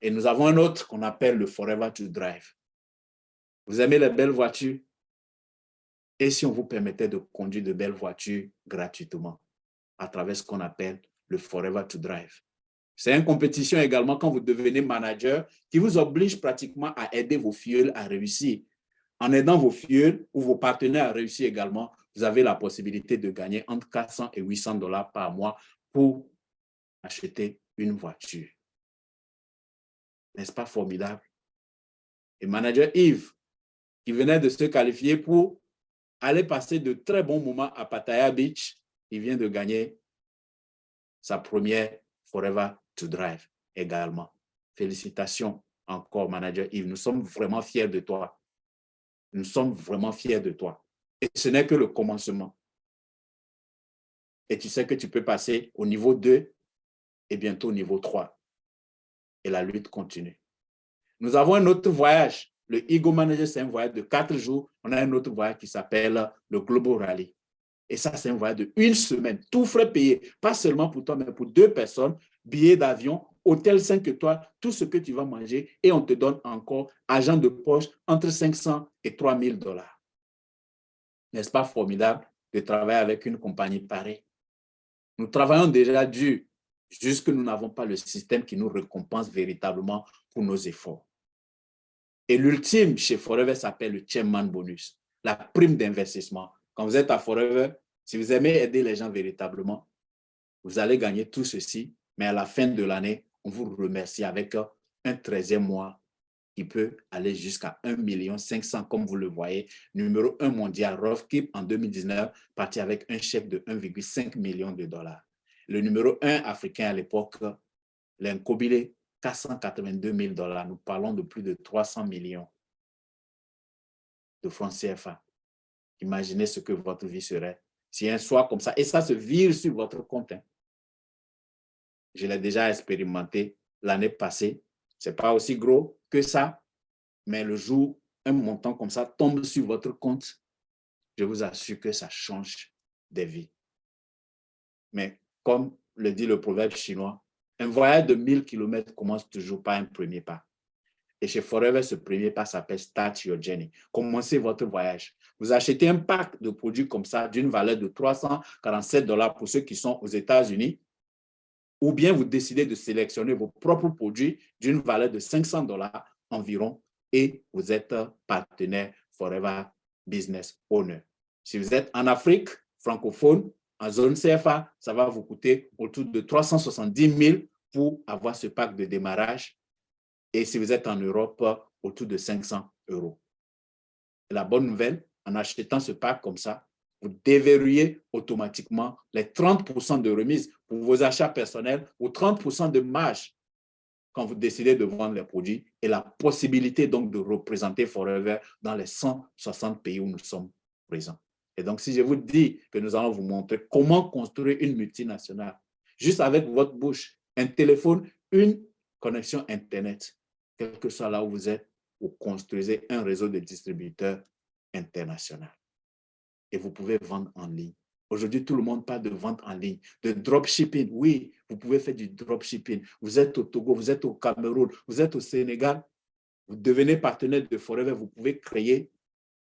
Et nous avons un autre qu'on appelle le Forever to Drive. Vous aimez les belles voitures? Et si on vous permettait de conduire de belles voitures gratuitement à travers ce qu'on appelle le Forever to Drive? C'est une compétition également quand vous devenez manager qui vous oblige pratiquement à aider vos filleuls à réussir. En aidant vos filleuls ou vos partenaires à réussir également, vous avez la possibilité de gagner entre 400 et 800 dollars par mois pour acheter une voiture. N'est-ce pas formidable? Et manager Yves, qui venait de se qualifier pour aller passer de très bons moments à Pattaya Beach, il vient de gagner sa première Forever to Drive également. Félicitations encore, manager Yves. Nous sommes vraiment fiers de toi. Nous sommes vraiment fiers de toi. Et ce n'est que le commencement. Et tu sais que tu peux passer au niveau 2 et bientôt au niveau 3. Et la lutte continue. Nous avons un autre voyage. Le Ego Manager, c'est un voyage de 4 jours. On a un autre voyage qui s'appelle le Global Rally. Et ça, c'est un voyage de 1 semaine. Tout frais payé. Pas seulement pour toi, mais pour 2 personnes. Billets d'avion, hôtel 5 étoiles, tout ce que tu vas manger. Et on te donne encore argent de poche entre 500 et 3000 dollars. N'est-ce pas formidable de travailler avec une compagnie pareille? Nous travaillons déjà dur, juste que nous n'avons pas le système qui nous récompense véritablement pour nos efforts. Et l'ultime chez Forever s'appelle le Chairman Bonus, la prime d'investissement. Quand vous êtes à Forever, si vous aimez aider les gens véritablement, vous allez gagner tout ceci, mais à la fin de l'année, on vous remercie avec un 13e mois qui peut aller jusqu'à 1,5 million, comme vous le voyez. Numéro 1 mondial, Rough Keep, en 2019, parti avec un chèque de 1,5 million de dollars. Le numéro 1 africain à l'époque, l'Incobile, 482 000 dollars. Nous parlons de plus de 300 millions de francs CFA. Imaginez ce que votre vie serait si un soir comme ça, et ça se vire sur votre compte. Je l'ai déjà expérimenté l'année passée. Ce n'est pas aussi gros que ça, mais le jour, un montant comme ça tombe sur votre compte, je vous assure que ça change des vies. Mais comme le dit le proverbe chinois, un voyage de 1000 km commence toujours par un premier pas. Et chez Forever, ce premier pas s'appelle Start Your Journey. Commencez votre voyage. Vous achetez un pack de produits comme ça d'une valeur de $347 pour ceux qui sont aux États-Unis, ou bien vous décidez de sélectionner vos propres produits d'une valeur de $500 environ et vous êtes partenaire Forever Business Owner. Si vous êtes en Afrique francophone, en zone CFA, ça va vous coûter autour de 370 000 pour avoir ce pack de démarrage. Et si vous êtes en Europe, autour de 500 €. Et la bonne nouvelle, en achetant ce pack comme ça, vous déverrouillez automatiquement les 30% de remise pour vos achats personnels ou 30% de marge quand vous décidez de vendre les produits et la possibilité donc de représenter Forever dans les 160 pays où nous sommes présents. Et donc, si je vous dis que nous allons vous montrer comment construire une multinationale, juste avec votre bouche, un téléphone, une connexion Internet, quel que soit là où vous êtes, vous construisez un réseau de distributeurs international. Et vous pouvez vendre en ligne. Aujourd'hui, tout le monde parle de vente en ligne, de dropshipping. Oui, vous pouvez faire du dropshipping. Vous êtes au Togo, vous êtes au Cameroun, vous êtes au Sénégal. Vous devenez partenaire de Forever. Vous pouvez créer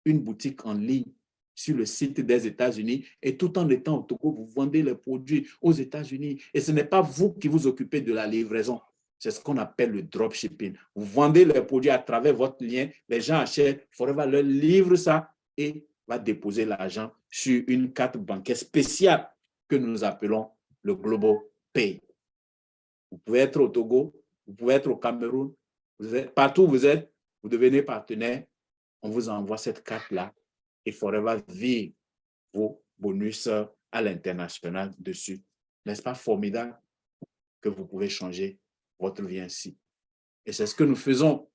une boutique en ligne sur le site des États-Unis et tout en étant au Togo, vous vendez les produits aux États-Unis. Et ce n'est pas vous qui vous occupez de la livraison. C'est ce qu'on appelle le dropshipping. Vous vendez les produits à travers votre lien. Les gens achètent, Forever leur livre ça et va déposer l'argent sur une carte bancaire spéciale que nous appelons le Global Pay. Vous pouvez être au Togo, vous pouvez être au Cameroun, partout où vous êtes, vous devenez partenaire, on vous envoie cette carte-là et Forever vire vos bonus à l'international dessus. N'est-ce pas formidable que vous pouvez changer votre vie ainsi? Et c'est ce que nous faisons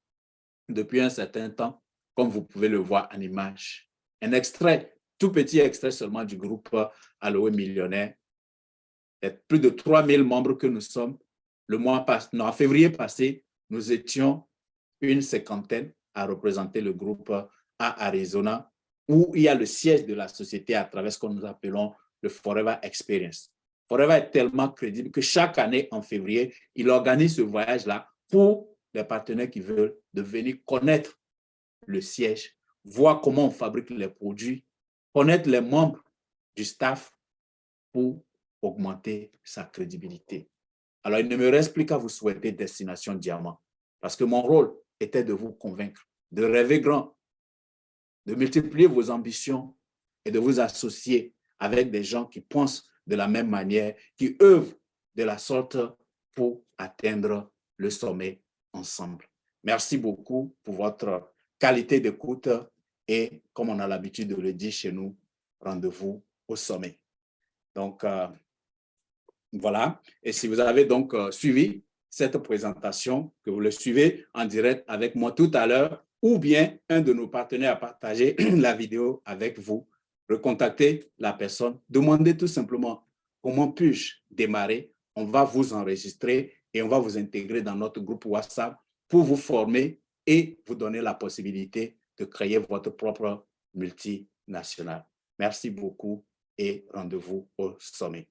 depuis un certain temps, comme vous pouvez le voir en image. Un extrait, tout petit extrait seulement du groupe Aloe Millionnaire. Il y a plus de 3000 membres que nous sommes. En février passé, nous étions une cinquantaine à représenter le groupe à Arizona, où il y a le siège de la société à travers ce que nous appelons le Forever Experience. Forever est tellement crédible que chaque année, en février, il organise ce voyage-là pour les partenaires qui veulent de venir connaître le siège, voir comment on fabrique les produits, connaître les membres du staff pour augmenter sa crédibilité. Alors, il ne me reste plus qu'à vous souhaiter Destination Diamant, parce que mon rôle était de vous convaincre, de rêver grand, de multiplier vos ambitions et de vous associer avec des gens qui pensent de la même manière, qui œuvrent de la sorte pour atteindre le sommet ensemble. Merci beaucoup pour votre qualité d'écoute et, comme on a l'habitude de le dire chez nous, rendez-vous au sommet. Donc, voilà. Et si vous avez donc suivi cette présentation, que vous le suivez en direct avec moi tout à l'heure, ou bien un de nos partenaires a partagé la vidéo avec vous, recontactez la personne, demandez tout simplement comment puis-je démarrer. On va vous enregistrer et on va vous intégrer dans notre groupe WhatsApp pour vous former et vous donner la possibilité de créer votre propre multinationale. Merci beaucoup et rendez-vous au sommet.